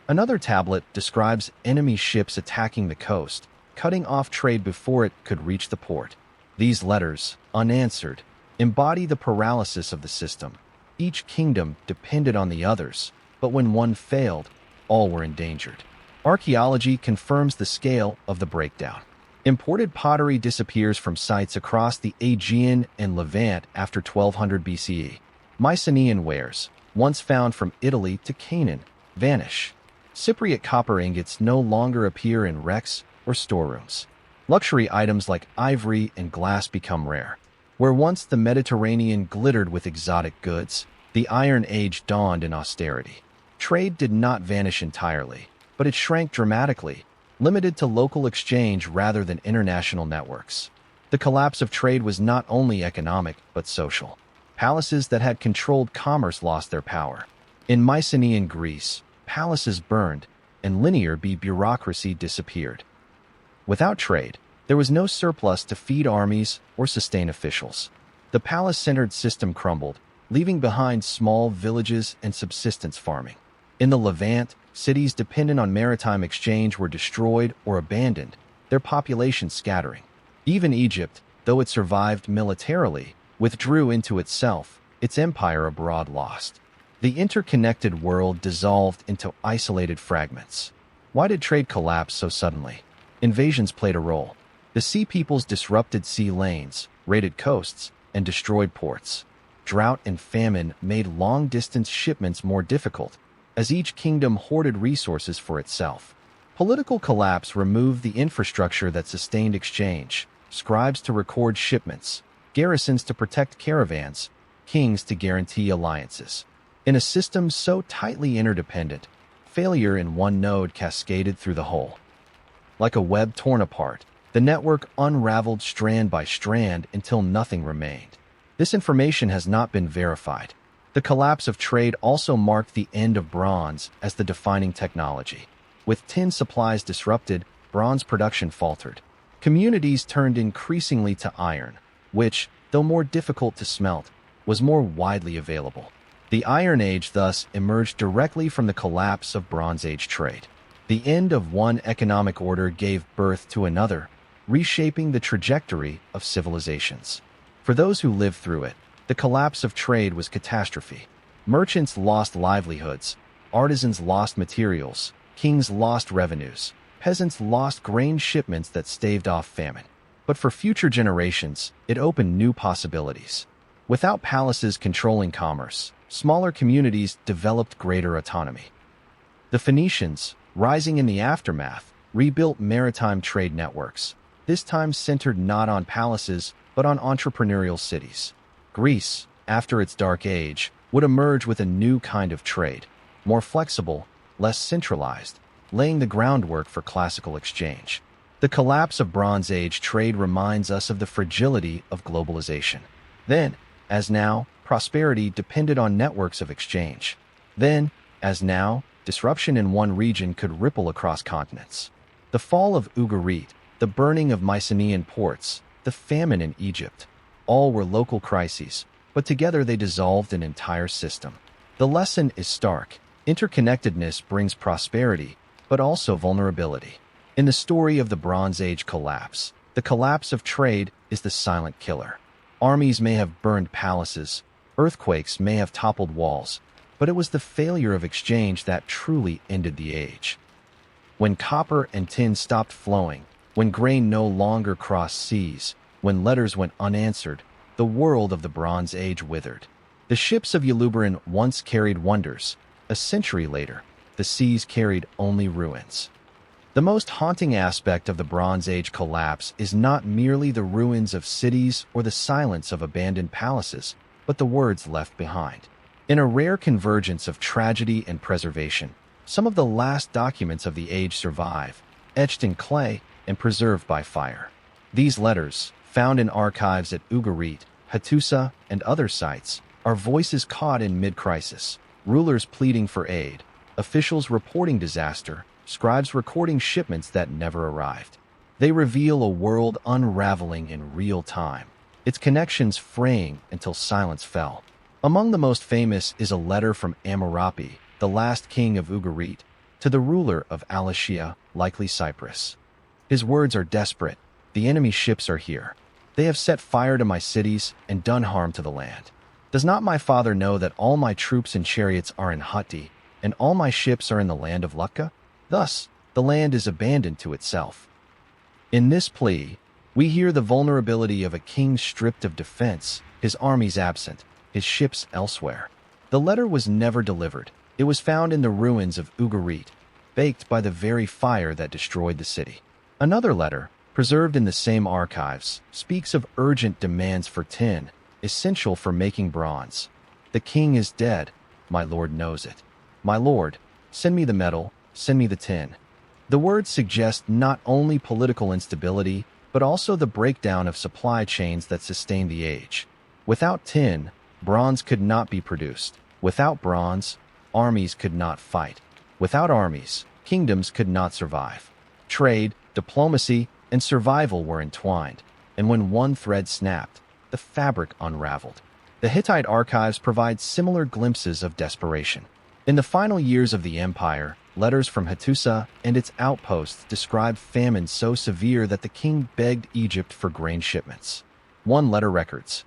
Another tablet describes enemy ships attacking the coast, cutting off trade before it could reach the port. These letters, unanswered, embody the paralysis of the system. Each kingdom depended on the others, but when one failed, all were endangered. Archaeology confirms the scale of the breakdown. Imported pottery disappears from sites across the Aegean and Levant after 1200 BCE. Mycenaean wares, once found from Italy to Canaan, vanish. Cypriot copper ingots no longer appear in wrecks or storerooms. Luxury items like ivory and glass become rare. Where once the Mediterranean glittered with exotic goods, the Iron Age dawned in austerity. Trade did not vanish entirely, but it shrank dramatically, limited to local exchange rather than international networks. The collapse of trade was not only economic, but social. Palaces that had controlled commerce lost their power. In Mycenaean Greece, palaces burned, and linear bureaucracy disappeared. Without trade, there was no surplus to feed armies or sustain officials. The palace-centered system crumbled, leaving behind small villages and subsistence farming. In the Levant, cities dependent on maritime exchange were destroyed or abandoned, their population scattering. Even Egypt, though it survived militarily, withdrew into itself, its empire abroad lost. The interconnected world dissolved into isolated fragments. Why did trade collapse so suddenly? Invasions played a role. The Sea Peoples disrupted sea lanes, raided coasts, and destroyed ports. Drought and famine made long-distance shipments more difficult, as each kingdom hoarded resources for itself. Political collapse removed the infrastructure that sustained exchange, scribes to record shipments, garrisons to protect caravans, kings to guarantee alliances. In a system so tightly interdependent, failure in one node cascaded through the whole. Like a web torn apart, the network unraveled strand by strand until nothing remained. This information has not been verified. The collapse of trade also marked the end of bronze as the defining technology. With tin supplies disrupted, bronze production faltered. Communities turned increasingly to iron, which, though more difficult to smelt, was more widely available. The Iron Age thus emerged directly from the collapse of Bronze Age trade. The end of one economic order gave birth to another, reshaping the trajectory of civilizations. For those who lived through it, the collapse of trade was catastrophe. Merchants lost livelihoods, artisans lost materials, kings lost revenues, peasants lost grain shipments that staved off famine. But for future generations, it opened new possibilities. Without palaces controlling commerce, smaller communities developed greater autonomy. The Phoenicians, rising in the aftermath, rebuilt maritime trade networks, this time centered not on palaces but on entrepreneurial cities. Greece, after its dark age, would emerge with a new kind of trade, more flexible, less centralized, laying the groundwork for classical exchange. The collapse of Bronze Age trade reminds us of the fragility of globalization. Then, as now, prosperity depended on networks of exchange. Then, as now, disruption in one region could ripple across continents. The fall of Ugarit, the burning of Mycenaean ports, the famine in Egypt, all were local crises, but together they dissolved an entire system. The lesson is stark. Interconnectedness brings prosperity, but also vulnerability. In the story of the Bronze Age collapse, the collapse of trade is the silent killer. Armies may have burned palaces, earthquakes may have toppled walls, but it was the failure of exchange that truly ended the age. When copper and tin stopped flowing, when grain no longer crossed seas, when letters went unanswered, the world of the Bronze Age withered. The ships of Ulubaran once carried wonders. A century later, the seas carried only ruins. The most haunting aspect of the Bronze Age collapse is not merely the ruins of cities or the silence of abandoned palaces, but the words left behind. In a rare convergence of tragedy and preservation, some of the last documents of the age survive, etched in clay and preserved by fire. These letters, found in archives at Ugarit, Hattusa, and other sites, are voices caught in mid-crisis, rulers pleading for aid, officials reporting disaster, scribes recording shipments that never arrived. They reveal a world unraveling in real time, its connections fraying until silence fell. Among the most famous is a letter from Amurapi, the last king of Ugarit, to the ruler of Alashia, likely Cyprus. His words are desperate. The enemy ships are here. They have set fire to my cities and done harm to the land. Does not my father know that all my troops and chariots are in Hatti, and all my ships are in the land of Lucca? Thus, the land is abandoned to itself. In this plea, we hear the vulnerability of a king stripped of defense, his armies absent, his ships elsewhere. The letter was never delivered. It was found in the ruins of Ugarit, baked by the very fire that destroyed the city. Another letter, preserved in the same archives, speaks of urgent demands for tin, essential for making bronze. The king is dead. My lord knows it. My lord, send me the metal, send me the tin. The words suggest not only political instability, but also the breakdown of supply chains that sustained the age. Without tin, bronze could not be produced. Without bronze, armies could not fight. Without armies, kingdoms could not survive. Trade, diplomacy, and survival were entwined, and when one thread snapped, the fabric unraveled. The Hittite archives provide similar glimpses of desperation. In the final years of the empire, letters from Hattusa and its outposts describe famine so severe that the king begged Egypt for grain shipments. One letter records,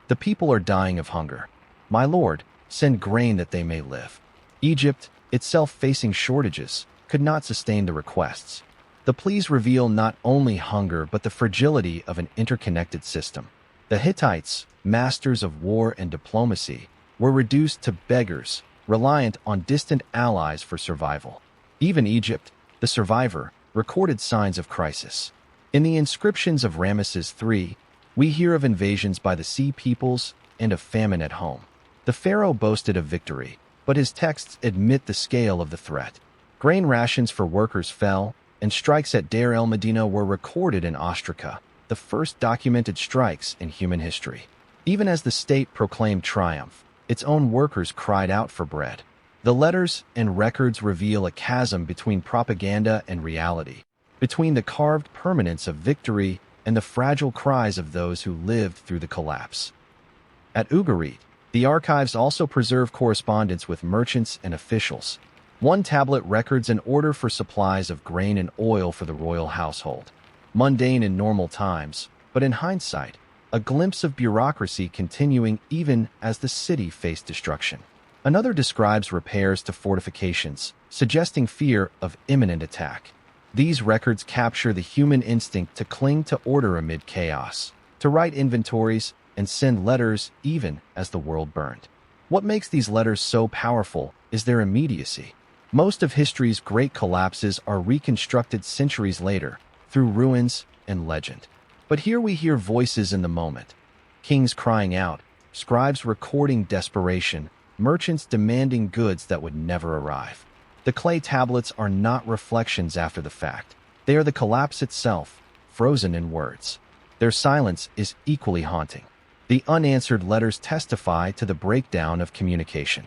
"The people are dying of hunger. My lord, send grain that they may live." Egypt, itself facing shortages, could not sustain the requests. The pleas reveal not only hunger but the fragility of an interconnected system. The Hittites, masters of war and diplomacy, were reduced to beggars, reliant on distant allies for survival. Even Egypt, the survivor, recorded signs of crisis. In the inscriptions of Ramesses III, we hear of invasions by the sea peoples and of famine at home. The pharaoh boasted of victory, but his texts admit the scale of the threat. Grain rations for workers fell, and strikes at Deir el-Medina were recorded in Ostraca, the first documented strikes in human history. Even as the state proclaimed triumph, its own workers cried out for bread. The letters and records reveal a chasm between propaganda and reality, between the carved permanence of victory and the fragile cries of those who lived through the collapse. At Ugarit, the archives also preserve correspondence with merchants and officials. One tablet records an order for supplies of grain and oil for the royal household. Mundane in normal times, but in hindsight, a glimpse of bureaucracy continuing even as the city faced destruction. Another describes repairs to fortifications, suggesting fear of imminent attack. These records capture the human instinct to cling to order amid chaos, to write inventories and send letters even as the world burned. What makes these letters so powerful is their immediacy. Most of history's great collapses are reconstructed centuries later, through ruins and legend. But here we hear voices in the moment. Kings crying out, scribes recording desperation, merchants demanding goods that would never arrive. The clay tablets are not reflections after the fact. They are the collapse itself, frozen in words. Their silence is equally haunting. The unanswered letters testify to the breakdown of communication.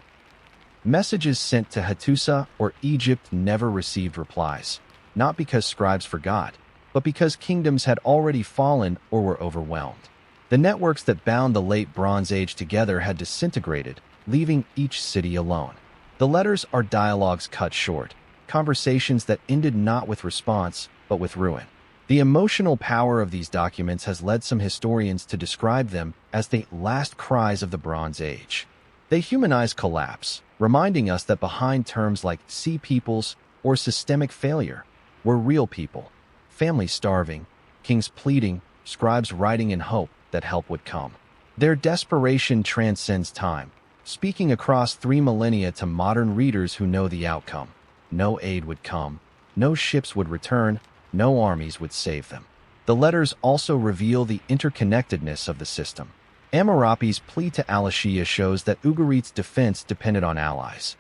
Messages sent to Hattusa or Egypt never received replies, not because scribes forgot, but because kingdoms had already fallen or were overwhelmed. The networks that bound the late Bronze Age together had disintegrated, leaving each city alone. The letters are dialogues cut short, conversations that ended not with response, but with ruin. The emotional power of these documents has led some historians to describe them as the last cries of the Bronze Age. They humanize collapse, reminding us that behind terms like sea peoples or systemic failure were real people, families starving, kings pleading, scribes writing in hope that help would come. Their desperation transcends time, speaking across 3 millennia to modern readers who know the outcome. No aid would come, no ships would return, no armies would save them. The letters also reveal the interconnectedness of the system. Amurapi's plea to Al-Ashiyah shows that Ugarit's defense depended on allies.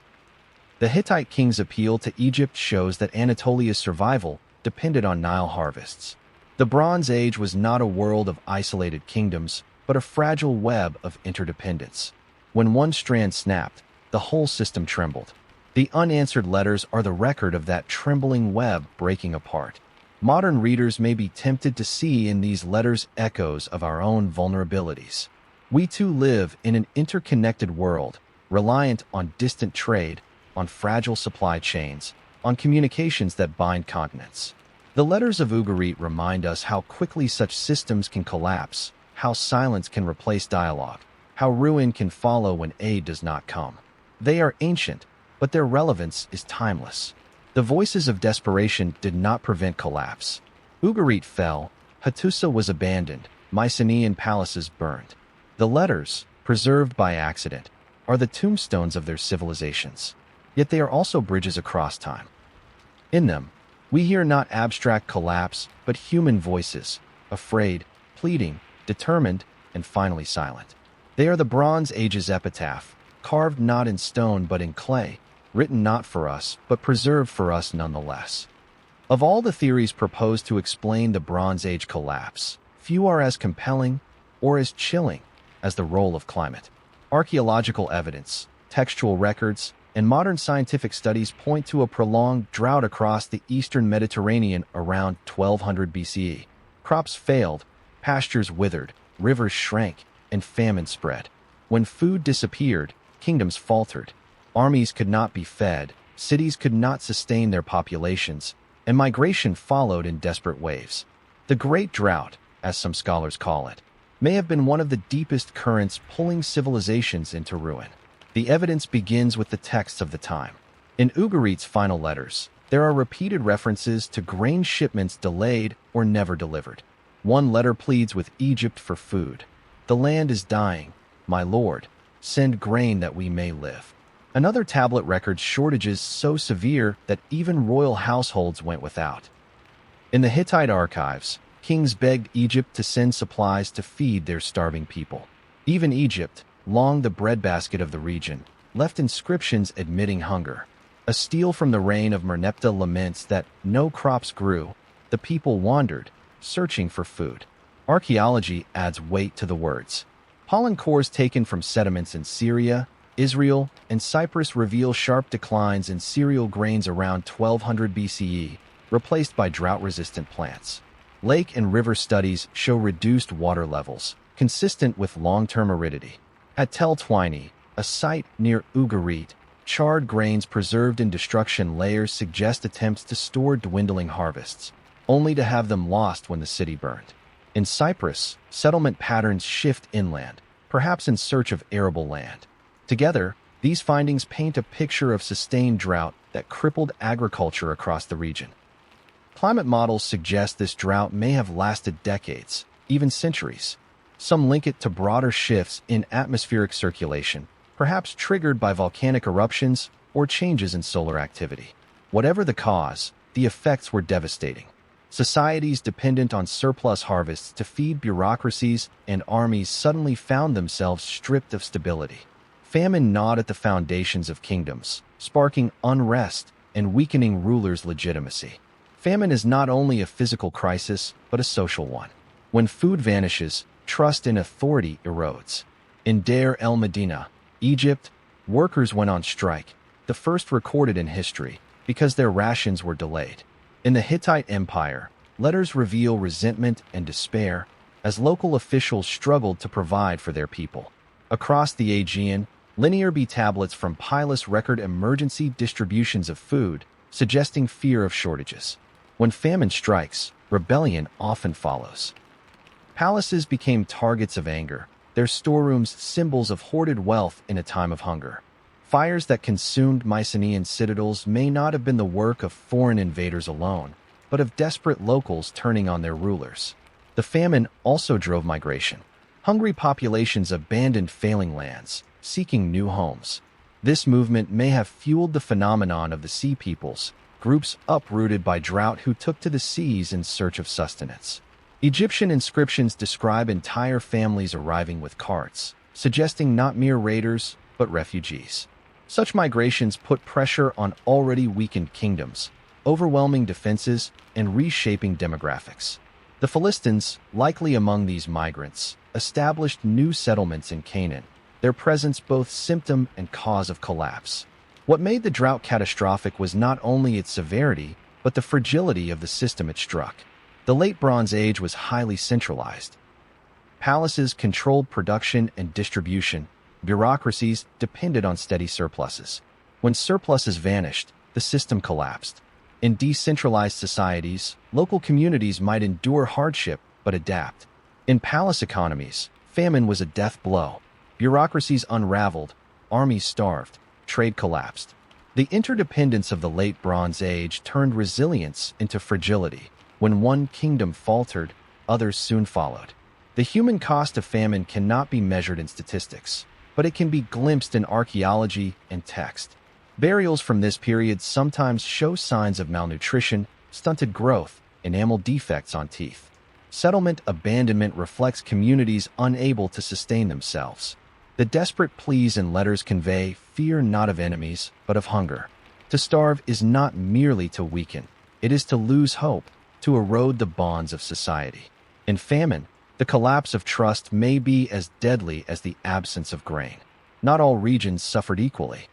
The Hittite king's appeal to Egypt shows that Anatolia's survival depended on Nile harvests. The Bronze Age was not a world of isolated kingdoms, but a fragile web of interdependence. When one strand snapped, the whole system trembled. The unanswered letters are the record of that trembling web breaking apart. Modern readers may be tempted to see in these letters echoes of our own vulnerabilities. We too live in an interconnected world, reliant on distant trade, on fragile supply chains, on communications that bind continents. The letters of Ugarit remind us how quickly such systems can collapse, how silence can replace dialogue, how ruin can follow when aid does not come. They are ancient, but their relevance is timeless. The voices of desperation did not prevent collapse. Ugarit fell, Hattusa was abandoned, Mycenaean palaces burned. The letters, preserved by accident, are the tombstones of their civilizations. Yet they are also bridges across time. In them, we hear not abstract collapse, but human voices, afraid, pleading, determined, and finally silent. They are the Bronze Age's epitaph, carved not in stone but in clay, written not for us, but preserved for us nonetheless. Of all the theories proposed to explain the Bronze Age collapse, few are as compelling or as chilling as the role of climate. Archaeological evidence, textual records, and modern scientific studies point to a prolonged drought across the eastern Mediterranean around 1200 BCE. Crops failed, pastures withered, rivers shrank, and famine spread. When food disappeared, kingdoms faltered. Armies could not be fed, cities could not sustain their populations, and migration followed in desperate waves. The Great Drought, as some scholars call it, may have been one of the deepest currents pulling civilizations into ruin. The evidence begins with the texts of the time. In Ugarit's final letters, there are repeated references to grain shipments delayed or never delivered. One letter pleads with Egypt for food. "The land is dying, my lord. Send grain that we may live." Another tablet records shortages so severe that even royal households went without. In the Hittite archives, kings begged Egypt to send supplies to feed their starving people. Even Egypt, long the breadbasket of the region, left inscriptions admitting hunger. A stele from the reign of Merneptah laments that no crops grew, the people wandered, searching for food. Archaeology adds weight to the words. Pollen cores taken from sediments in Syria, Israel, and Cyprus reveal sharp declines in cereal grains around 1200 BCE, replaced by drought-resistant plants. Lake and river studies show reduced water levels, consistent with long-term aridity. At Tel Twine, a site near Ugarit, charred grains preserved in destruction layers suggest attempts to store dwindling harvests, only to have them lost when the city burned. In Cyprus, settlement patterns shift inland, perhaps in search of arable land. Together, these findings paint a picture of sustained drought that crippled agriculture across the region. Climate models suggest this drought may have lasted decades, even centuries. Some link it to broader shifts in atmospheric circulation, perhaps triggered by volcanic eruptions or changes in solar activity. Whatever the cause, the effects were devastating. Societies dependent on surplus harvests to feed bureaucracies and armies suddenly found themselves stripped of stability. Famine gnawed at the foundations of kingdoms, sparking unrest and weakening rulers' legitimacy. Famine is not only a physical crisis, but a social one. When food vanishes, trust in authority erodes. In Deir el-Medina, Egypt, workers went on strike, the first recorded in history, because their rations were delayed. In the Hittite Empire, letters reveal resentment and despair as local officials struggled to provide for their people. Across the Aegean, linear B tablets from Pylus record emergency distributions of food, suggesting fear of shortages. When famine strikes, rebellion often follows. Palaces became targets of anger, their storerooms symbols of hoarded wealth in a time of hunger. Fires that consumed Mycenaean citadels may not have been the work of foreign invaders alone, but of desperate locals turning on their rulers. The famine also drove migration. Hungry populations abandoned failing lands, seeking new homes. This movement may have fueled the phenomenon of the Sea Peoples, groups uprooted by drought who took to the seas in search of sustenance. Egyptian inscriptions describe entire families arriving with carts, suggesting not mere raiders, but refugees. Such migrations put pressure on already weakened kingdoms, overwhelming defenses and reshaping demographics. The Philistines, likely among these migrants, established new settlements in Canaan, their presence both symptom and cause of collapse. What made the drought catastrophic was not only its severity, but the fragility of the system it struck. The Late Bronze Age was highly centralized. Palaces controlled production and distribution, bureaucracies depended on steady surpluses. When surpluses vanished, the system collapsed. In decentralized societies, local communities might endure hardship but adapt. In palace economies, famine was a death blow. Bureaucracies unraveled, armies starved, trade collapsed. The interdependence of the Late Bronze Age turned resilience into fragility. When one kingdom faltered, others soon followed. The human cost of famine cannot be measured in statistics, but it can be glimpsed in archaeology and text. Burials from this period sometimes show signs of malnutrition, stunted growth, enamel defects on teeth. Settlement abandonment reflects communities unable to sustain themselves. The desperate pleas in letters convey fear not of enemies, but of hunger. To starve is not merely to weaken, it is to lose hope, to erode the bonds of society. In famine, the collapse of trust may be as deadly as the absence of grain. Not all regions suffered equally.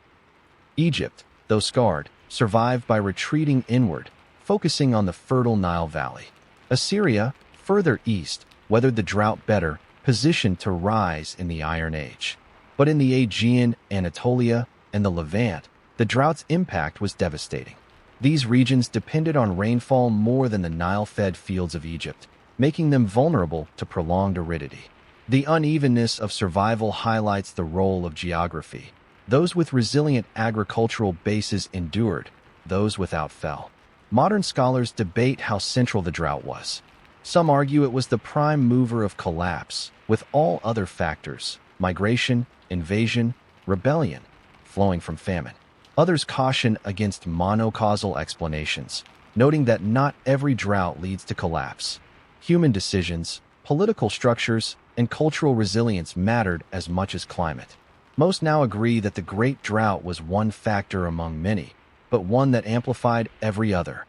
Egypt, though scarred, survived by retreating inward, focusing on the fertile Nile Valley. Assyria, further east, weathered the drought better, positioned to rise in the Iron Age. But in the Aegean, Anatolia, and the Levant, the drought's impact was devastating. These regions depended on rainfall more than the Nile-fed fields of Egypt, making them vulnerable to prolonged aridity. The unevenness of survival highlights the role of geography. Those with resilient agricultural bases endured, those without fell. Modern scholars debate how central the drought was. Some argue it was the prime mover of collapse, with all other factors, migration, invasion, rebellion, flowing from famine. Others caution against monocausal explanations, noting that not every drought leads to collapse. Human decisions, political structures, and cultural resilience mattered as much as climate. Most now agree that the Great Drought was one factor among many, but one that amplified every other.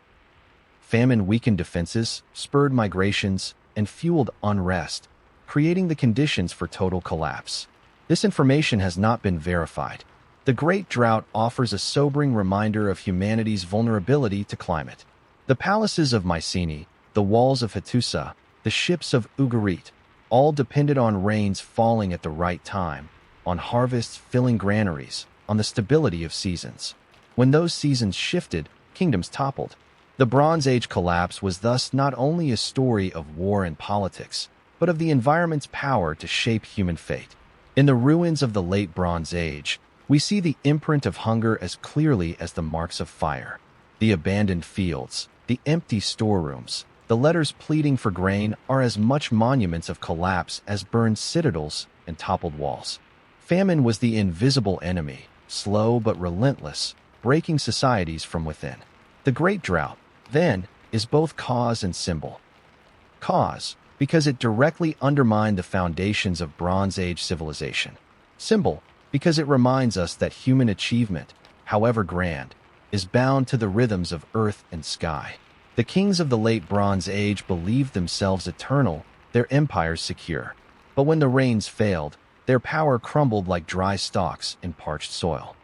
Famine weakened defenses, spurred migrations, and fueled unrest, creating the conditions for total collapse. This information has not been verified. The Great Drought offers a sobering reminder of humanity's vulnerability to climate. The palaces of Mycenae, the walls of Hattusa, the ships of Ugarit, all depended on rains falling at the right time, on harvests filling granaries, on the stability of seasons. When those seasons shifted, kingdoms toppled. The Bronze Age collapse was thus not only a story of war and politics, but of the environment's power to shape human fate. In the ruins of the Late Bronze Age, we see the imprint of hunger as clearly as the marks of fire. The abandoned fields, the empty storerooms, the letters pleading for grain are as much monuments of collapse as burned citadels and toppled walls. Famine was the invisible enemy, slow but relentless, breaking societies from within. The Great Drought, then, is both cause and symbol. Cause, because it directly undermined the foundations of Bronze Age civilization. Symbol, because it reminds us that human achievement, however grand, is bound to the rhythms of earth and sky. The kings of the Late Bronze Age believed themselves eternal, their empires secure. But when the rains failed, their power crumbled like dry stalks in parched soil.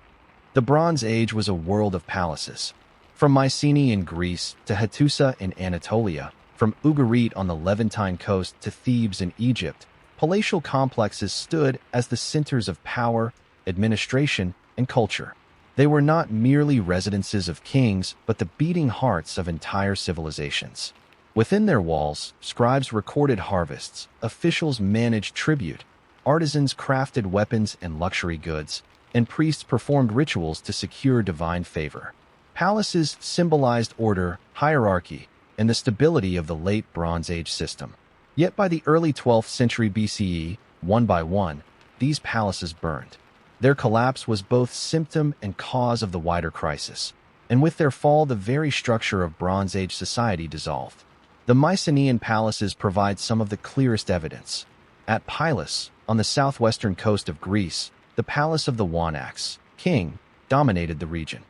The Bronze Age was a world of palaces. From Mycenae in Greece to Hattusa in Anatolia, from Ugarit on the Levantine coast to Thebes in Egypt, palatial complexes stood as the centers of power, administration, and culture. They were not merely residences of kings, but the beating hearts of entire civilizations. Within their walls, scribes recorded harvests, officials managed tribute, artisans crafted weapons and luxury goods, and priests performed rituals to secure divine favor. Palaces symbolized order, hierarchy, and the stability of the Late Bronze Age system. Yet by the early 12th century BCE, one by one, these palaces burned. Their collapse was both symptom and cause of the wider crisis, and with their fall the very structure of Bronze Age society dissolved. The Mycenaean palaces provide some of the clearest evidence. At Pylos, on the southwestern coast of Greece, the palace of the Wanax, king, dominated the region.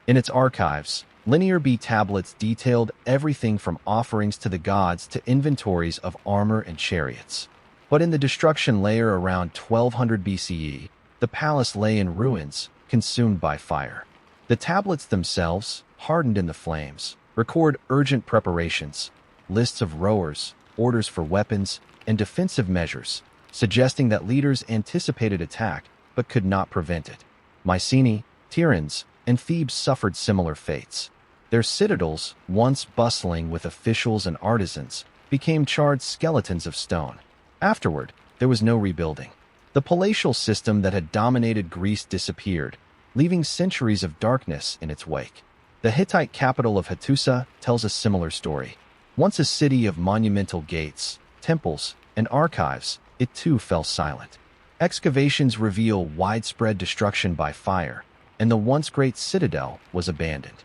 In its archives, Linear B tablets detailed everything from offerings to the gods to inventories of armor and chariots. But in the destruction layer around 1200 BCE, the palace lay in ruins, consumed by fire. The tablets themselves, hardened in the flames, record urgent preparations, lists of rowers, orders for weapons, and defensive measures, suggesting that leaders anticipated attack but could not prevent it. Mycenae, Tiryns, and Thebes suffered similar fates. Their citadels, once bustling with officials and artisans, became charred skeletons of stone. Afterward, there was no rebuilding. The palatial system that had dominated Greece disappeared, leaving centuries of darkness in its wake. The Hittite capital of Hattusa tells a similar story. Once a city of monumental gates, temples, and archives, it too fell silent. Excavations reveal widespread destruction by fire, and the once great citadel was abandoned.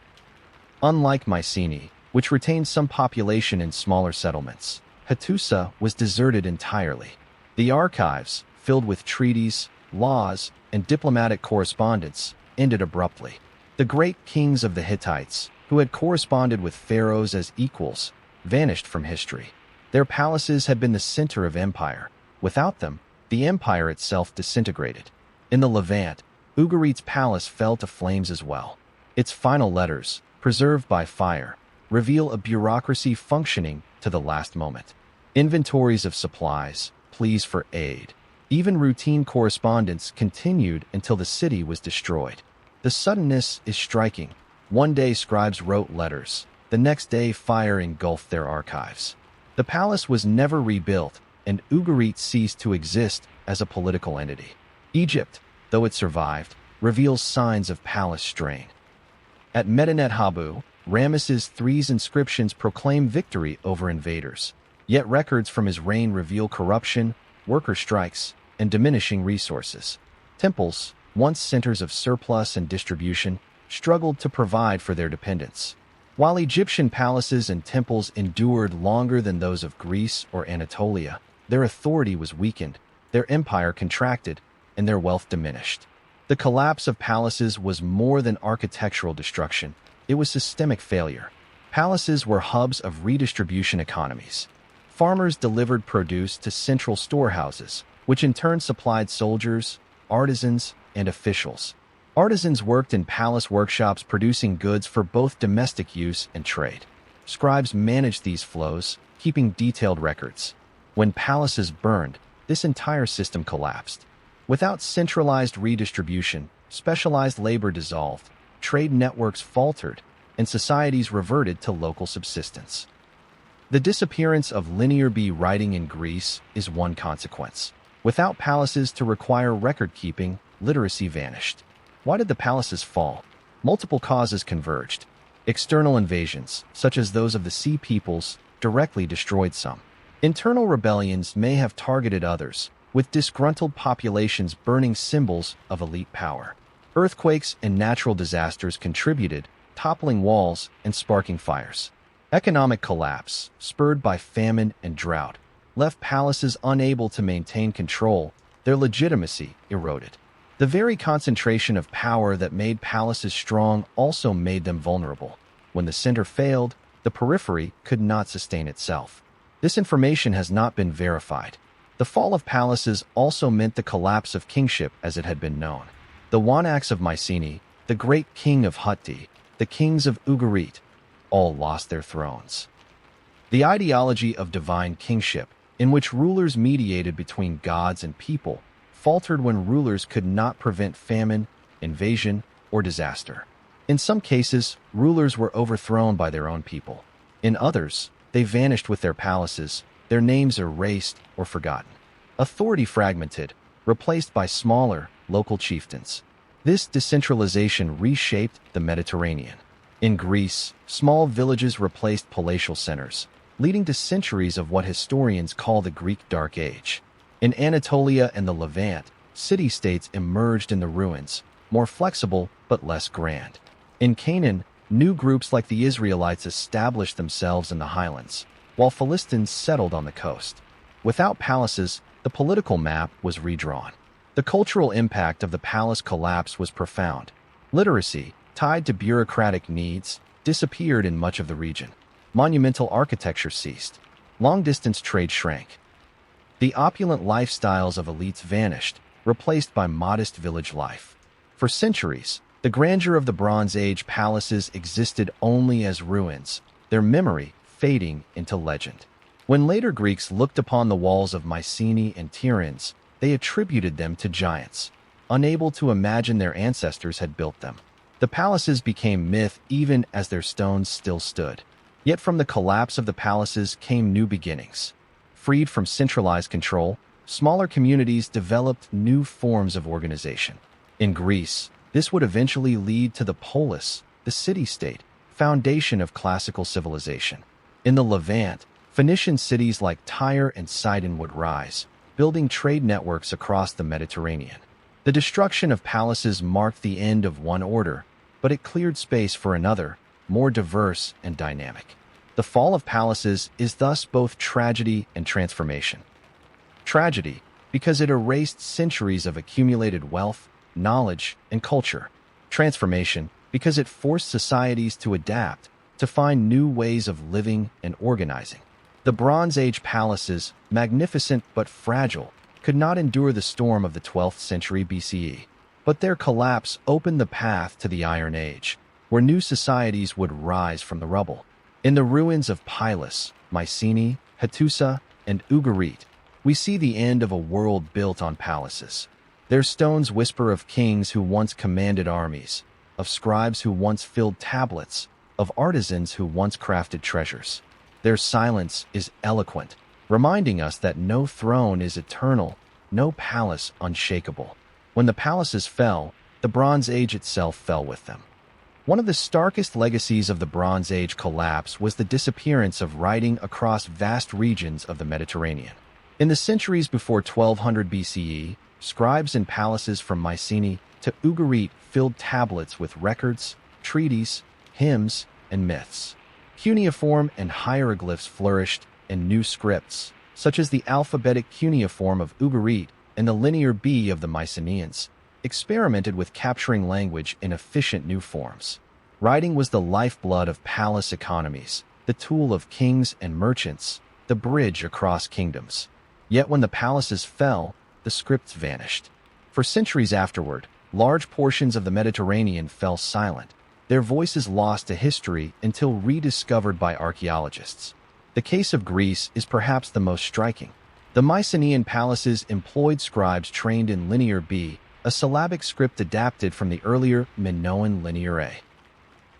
Unlike Mycenae, which retained some population in smaller settlements, Hattusa was deserted entirely. The archives, filled with treaties, laws, and diplomatic correspondence, ended abruptly. The great kings of the Hittites, who had corresponded with pharaohs as equals, vanished from history. Their palaces had been the center of empire. Without them, the empire itself disintegrated. In the Levant, Ugarit's palace fell to flames as well. Its final letters, preserved by fire, reveal a bureaucracy functioning to the last moment. Inventories of supplies, pleas for aid, even routine correspondence continued until the city was destroyed. The suddenness is striking. One day scribes wrote letters. The next day fire engulfed their archives. The palace was never rebuilt, and Ugarit ceased to exist as a political entity. Egypt, though it survived, reveals signs of palace strain. At Medinet Habu, Ramesses III's inscriptions proclaim victory over invaders. Yet records from his reign reveal corruption, worker strikes, and diminishing resources. Temples, once centers of surplus and distribution, struggled to provide for their dependents. While Egyptian palaces and temples endured longer than those of Greece or Anatolia, their authority was weakened, their empire contracted, and their wealth diminished. The collapse of palaces was more than architectural destruction, it was systemic failure. Palaces were hubs of redistribution economies. Farmers delivered produce to central storehouses, which in turn supplied soldiers, artisans, and officials. Artisans worked in palace workshops producing goods for both domestic use and trade. Scribes managed these flows, keeping detailed records. When palaces burned, this entire system collapsed. Without centralized redistribution, specialized labor dissolved, trade networks faltered, and societies reverted to local subsistence. The disappearance of linear B writing in Greece is one consequence. Without palaces to require record-keeping, literacy vanished. Why did the palaces fall? Multiple causes converged. External invasions, such as those of the Sea Peoples, directly destroyed some. Internal rebellions may have targeted others, with disgruntled populations burning symbols of elite power. Earthquakes and natural disasters contributed, toppling walls and sparking fires. Economic collapse, spurred by famine and drought, left palaces unable to maintain control, their legitimacy eroded. The very concentration of power that made palaces strong also made them vulnerable. When the center failed, the periphery could not sustain itself. This information has not been verified. The fall of palaces also meant the collapse of kingship as it had been known. The Wanaks of Mycenae, the great king of Hutti, the kings of Ugarit, all lost their thrones. The ideology of divine kingship, in which rulers mediated between gods and people, faltered when rulers could not prevent famine, invasion, or disaster. In some cases, rulers were overthrown by their own people. In others, they vanished with their palaces, their names erased or forgotten. Authority fragmented, replaced by smaller, local chieftains. This decentralization reshaped the Mediterranean. In Greece, small villages replaced palatial centers, leading to centuries of what historians call the Greek Dark Age. In Anatolia and the Levant, city-states emerged in the ruins, more flexible but less grand. In Canaan, new groups like the Israelites established themselves in the highlands, while Philistines settled on the coast. Without palaces, the political map was redrawn. The cultural impact of the palace collapse was profound. Literacy, tied to bureaucratic needs, disappeared in much of the region. Monumental architecture ceased. Long-distance trade shrank. The opulent lifestyles of elites vanished, replaced by modest village life. For centuries, the grandeur of the Bronze Age palaces existed only as ruins, their memory fading into legend. When later Greeks looked upon the walls of Mycenae and Tiryns, they attributed them to giants, unable to imagine their ancestors had built them. The palaces became myth even as their stones still stood. Yet from the collapse of the palaces came new beginnings. Freed from centralized control, smaller communities developed new forms of organization. In Greece, this would eventually lead to the polis, the city-state, foundation of classical civilization. In the Levant, Phoenician cities like Tyre and Sidon would rise, building trade networks across the Mediterranean. The destruction of palaces marked the end of one order, but it cleared space for another, more diverse and dynamic. The fall of palaces is thus both tragedy and transformation. Tragedy, because it erased centuries of accumulated wealth, knowledge, and culture. Transformation, because it forced societies to adapt, to find new ways of living and organizing. The Bronze Age palaces, magnificent but fragile, could not endure the storm of the 12th century BCE. But their collapse opened the path to the Iron Age, where new societies would rise from the rubble. In the ruins of Pylos, Mycenae, Hattusa, and Ugarit, we see the end of a world built on palaces. Their stones whisper of kings who once commanded armies, of scribes who once filled tablets, of artisans who once crafted treasures. Their silence is eloquent, reminding us that no throne is eternal, no palace unshakable. When the palaces fell, the Bronze Age itself fell with them. One of the starkest legacies of the Bronze Age collapse was the disappearance of writing across vast regions of the Mediterranean. In the centuries before 1200 BCE, scribes in palaces from Mycenae to Ugarit filled tablets with records, treaties, hymns, and myths. Cuneiform and hieroglyphs flourished, and new scripts, such as the alphabetic cuneiform of Ugarit and the linear B of the Mycenaeans, experimented with capturing language in efficient new forms. Writing was the lifeblood of palace economies, the tool of kings and merchants, the bridge across kingdoms. Yet when the palaces fell, the scripts vanished. For centuries afterward, large portions of the Mediterranean fell silent, their voices lost to history until rediscovered by archaeologists. The case of Greece is perhaps the most striking. The Mycenaean palaces employed scribes trained in Linear B, a syllabic script adapted from the earlier Minoan Linear A.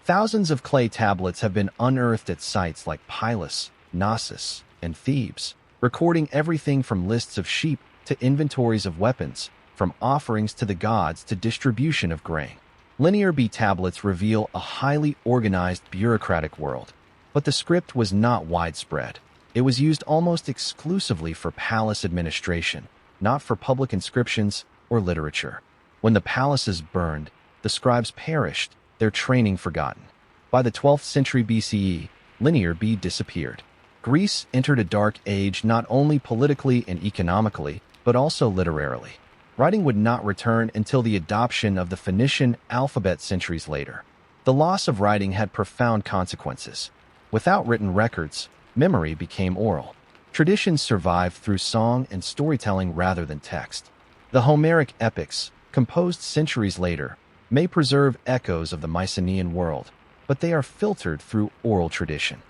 Thousands of clay tablets have been unearthed at sites like Pylos, Knossos, and Thebes, recording everything from lists of sheep to inventories of weapons, from offerings to the gods to distribution of grain. Linear B tablets reveal a highly organized bureaucratic world, but the script was not widespread. It was used almost exclusively for palace administration, not for public inscriptions or literature. When the palaces burned, the scribes perished, their training forgotten. By the 12th century BCE, Linear B disappeared. Greece entered a dark age not only politically and economically, but also literarily. Writing would not return until the adoption of the Phoenician alphabet centuries later. The loss of writing had profound consequences. Without written records, memory became oral. Traditions survived through song and storytelling rather than text. The Homeric epics, composed centuries later, may preserve echoes of the Mycenaean world, but they are filtered through oral tradition.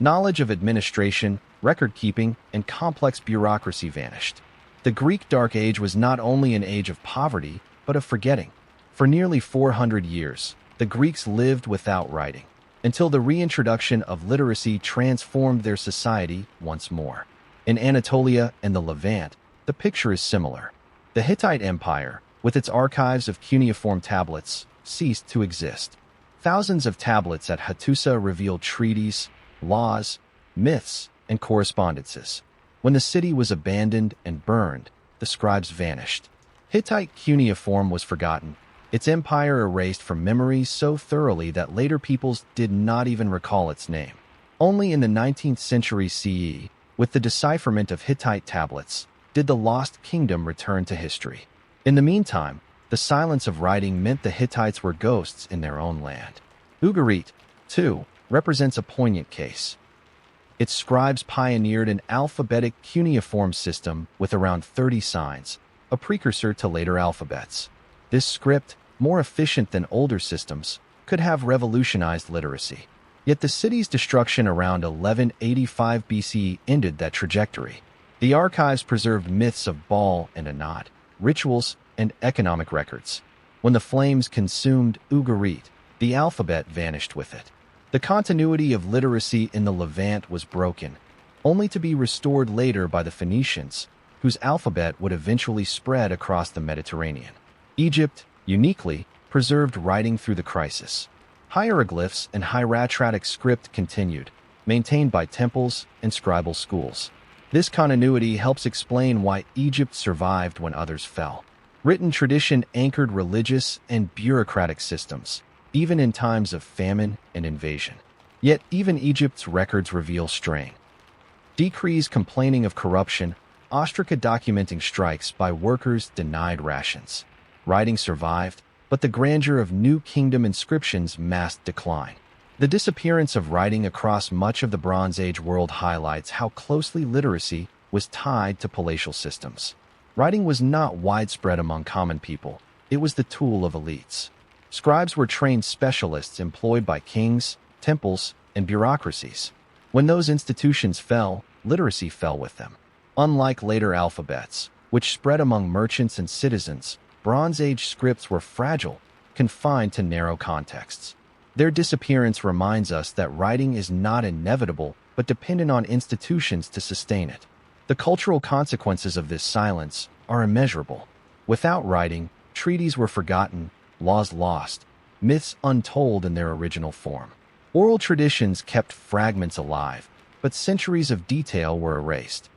Knowledge of administration, record-keeping, and complex bureaucracy vanished. The Greek Dark Age was not only an age of poverty, but of forgetting. For nearly 400 years, the Greeks lived without writing, until the reintroduction of literacy transformed their society once more. In Anatolia and the Levant, the picture is similar. The Hittite Empire, with its archives of cuneiform tablets, ceased to exist. Thousands of tablets at Hattusa revealed treaties, laws, myths, and correspondences. When the city was abandoned and burned, the scribes vanished. Hittite cuneiform was forgotten, its empire erased from memory so thoroughly that later peoples did not even recall its name. Only in the 19th century CE, with the decipherment of Hittite tablets, did the lost kingdom return to history. In the meantime, the silence of writing meant the Hittites were ghosts in their own land. Ugarit, too, represents a poignant case. Its scribes pioneered an alphabetic cuneiform system with around 30 signs, a precursor to later alphabets. This script, more efficient than older systems, could have revolutionized literacy. Yet the city's destruction around 1185 BCE ended that trajectory. The archives preserved myths of Baal and Anat, rituals, and economic records. When the flames consumed Ugarit, the alphabet vanished with it. The continuity of literacy in the Levant was broken, only to be restored later by the Phoenicians, whose alphabet would eventually spread across the Mediterranean. Egypt, uniquely, preserved writing through the crisis. Hieroglyphs and hieratic script continued, maintained by temples and scribal schools. This continuity helps explain why Egypt survived when others fell. Written tradition anchored religious and bureaucratic systems, even in times of famine and invasion. Yet even Egypt's records reveal strain. Decrees complaining of corruption, ostraca documenting strikes by workers denied rations. Writing survived, but the grandeur of New Kingdom inscriptions masked decline. The disappearance of writing across much of the Bronze Age world highlights how closely literacy was tied to palatial systems. Writing was not widespread among common people, it was the tool of elites. Scribes were trained specialists employed by kings, temples, and bureaucracies. When those institutions fell, literacy fell with them. Unlike later alphabets, which spread among merchants and citizens, Bronze Age scripts were fragile, confined to narrow contexts. Their disappearance reminds us that writing is not inevitable, but dependent on institutions to sustain it. The cultural consequences of this silence are immeasurable. Without writing, treaties were forgotten, laws lost, myths untold in their original form. Oral traditions kept fragments alive, but centuries of detail were erased.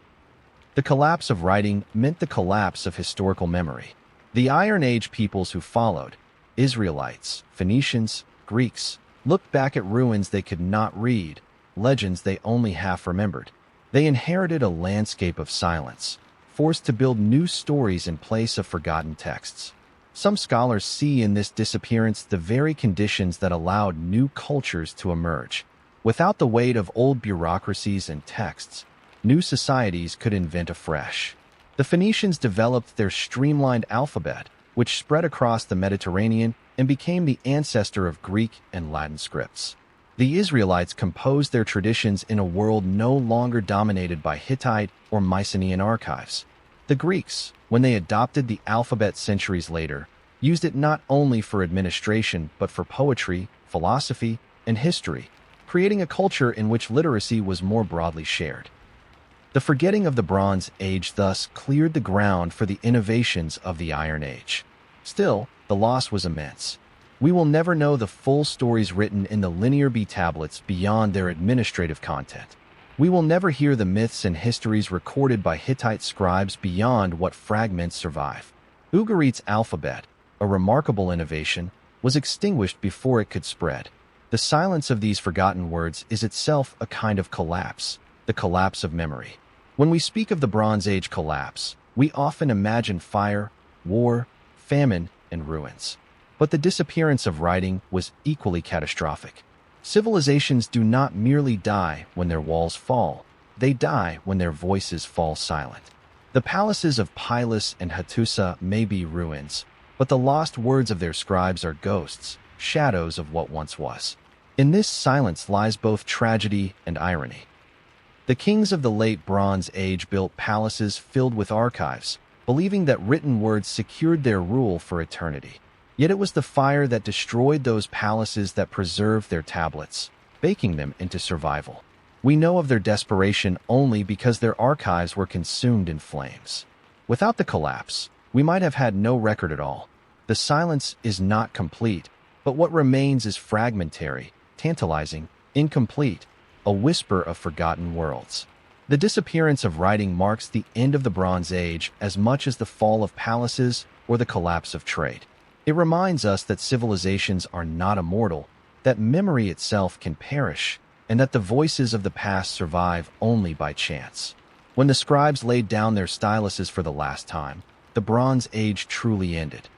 The collapse of writing meant the collapse of historical memory. The Iron Age peoples who followed, Israelites, Phoenicians, Greeks, looked back at ruins they could not read, legends they only half remembered. They inherited a landscape of silence, forced to build new stories in place of forgotten texts. Some scholars see in this disappearance the very conditions that allowed new cultures to emerge. Without the weight of old bureaucracies and texts, new societies could invent afresh. The Phoenicians developed their streamlined alphabet, which spread across the Mediterranean and became the ancestor of Greek and Latin scripts. The Israelites composed their traditions in a world no longer dominated by Hittite or Mycenaean archives. The Greeks, when they adopted the alphabet centuries later, used it not only for administration but for poetry, philosophy, and history, creating a culture in which literacy was more broadly shared. The forgetting of the Bronze Age thus cleared the ground for the innovations of the Iron Age. Still, the loss was immense. We will never know the full stories written in the Linear B tablets beyond their administrative content. We will never hear the myths and histories recorded by Hittite scribes beyond what fragments survive. Ugarit's alphabet, a remarkable innovation, was extinguished before it could spread. The silence of these forgotten words is itself a kind of collapse, the collapse of memory. When we speak of the Bronze Age collapse, we often imagine fire, war, famine, and ruins. But the disappearance of writing was equally catastrophic. Civilizations do not merely die when their walls fall, they die when their voices fall silent. The palaces of Pilus and Hattusa may be ruins, but the lost words of their scribes are ghosts, shadows of what once was. In this silence lies both tragedy and irony. The kings of the late Bronze Age built palaces filled with archives, believing that written words secured their rule for eternity. Yet it was the fire that destroyed those palaces that preserved their tablets, baking them into survival. We know of their desperation only because their archives were consumed in flames. Without the collapse, we might have had no record at all. The silence is not complete, but what remains is fragmentary, tantalizing, incomplete, a whisper of forgotten worlds. The disappearance of writing marks the end of the Bronze Age as much as the fall of palaces or the collapse of trade. It reminds us that civilizations are not immortal, that memory itself can perish, and that the voices of the past survive only by chance. When the scribes laid down their styluses for the last time, the Bronze Age truly ended.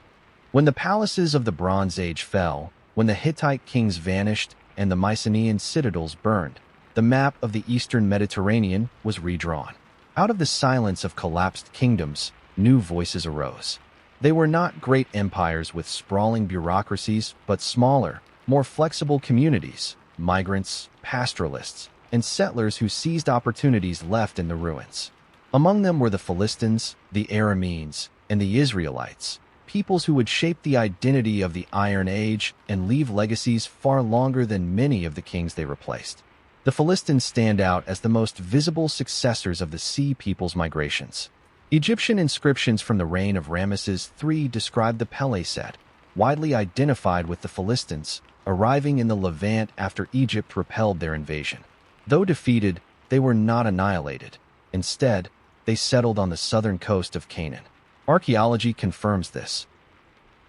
When the palaces of the Bronze Age fell, when the Hittite kings vanished and the Mycenaean citadels burned, the map of the eastern Mediterranean was redrawn. Out of the silence of collapsed kingdoms, new voices arose. They were not great empires with sprawling bureaucracies, but smaller, more flexible communities, migrants, pastoralists, and settlers who seized opportunities left in the ruins. Among them were the Philistines, the Arameans, and the Israelites, peoples who would shape the identity of the Iron Age and leave legacies far longer than many of the kings they replaced. The Philistines stand out as the most visible successors of the Sea Peoples' migrations. Egyptian inscriptions from the reign of Ramesses III describe the Peleset, widely identified with the Philistines, arriving in the Levant after Egypt repelled their invasion. Though defeated, they were not annihilated. Instead, they settled on the southern coast of Canaan. Archaeology confirms this.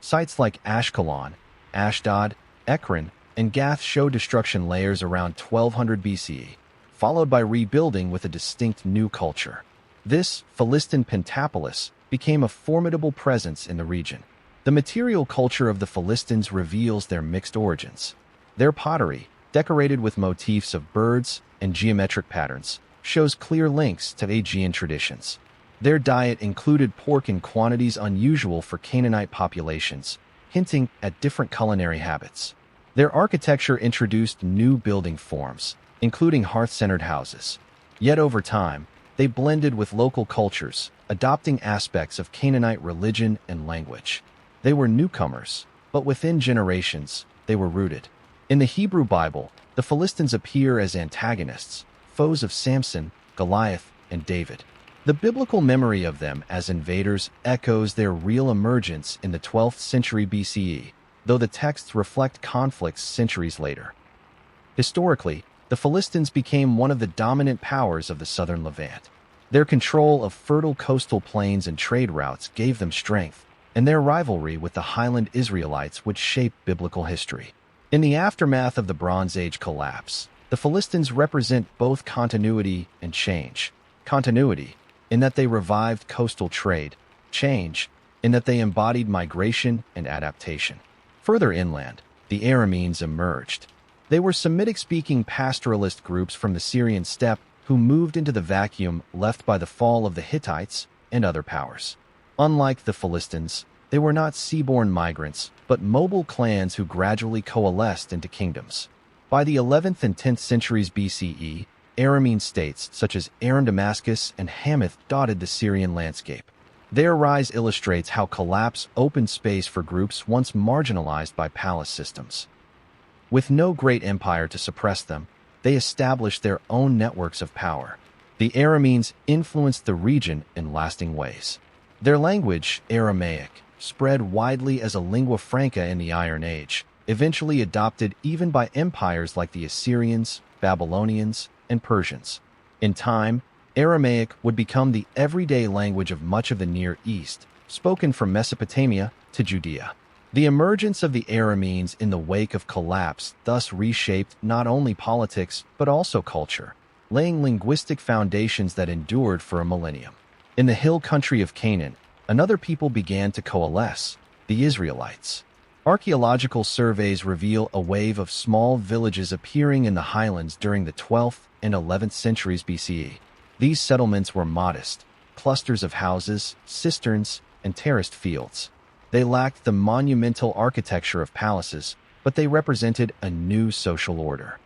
Sites like Ashkelon, Ashdod, Ekron, and Gath show destruction layers around 1200 BCE, followed by rebuilding with a distinct new culture. This Philistine Pentapolis became a formidable presence in the region. The material culture of the Philistines reveals their mixed origins. Their pottery, decorated with motifs of birds and geometric patterns, shows clear links to Aegean traditions. Their diet included pork in quantities unusual for Canaanite populations, hinting at different culinary habits. Their architecture introduced new building forms, including hearth-centered houses. Yet over time, they blended with local cultures, adopting aspects of Canaanite religion and language. They were newcomers, but within generations, they were rooted. In the Hebrew Bible, the Philistines appear as antagonists, foes of Samson, Goliath, and David. The biblical memory of them as invaders echoes their real emergence in the 12th century BCE, though the texts reflect conflicts centuries later. Historically, the Philistines became one of the dominant powers of the southern Levant. Their control of fertile coastal plains and trade routes gave them strength, and their rivalry with the highland Israelites would shape biblical history. In the aftermath of the Bronze Age collapse, the Philistines represent both continuity and change. Continuity, in that they revived coastal trade; change, in that they embodied migration and adaptation. Further inland, the Arameans emerged. They were Semitic-speaking pastoralist groups from the Syrian steppe who moved into the vacuum left by the fall of the Hittites and other powers. Unlike the Philistines, they were not seaborne migrants, but mobile clans who gradually coalesced into kingdoms. By the 11th and 10th centuries BCE, Aramean states such as Aram Damascus and Hamath dotted the Syrian landscape. Their rise illustrates how collapse opened space for groups once marginalized by palace systems. With no great empire to suppress them, they established their own networks of power. The Arameans influenced the region in lasting ways. Their language, Aramaic, spread widely as a lingua franca in the Iron Age, eventually adopted even by empires like the Assyrians, Babylonians, and Persians. In time, Aramaic would become the everyday language of much of the Near East, spoken from Mesopotamia to Judea. The emergence of the Arameans in the wake of collapse thus reshaped not only politics but also culture, laying linguistic foundations that endured for a millennium. In the hill country of Canaan, another people began to coalesce, the Israelites. Archaeological surveys reveal a wave of small villages appearing in the highlands during the 12th and 11th centuries BCE. These settlements were modest, clusters of houses, cisterns, and terraced fields. They lacked the monumental architecture of palaces, but they represented a new social order.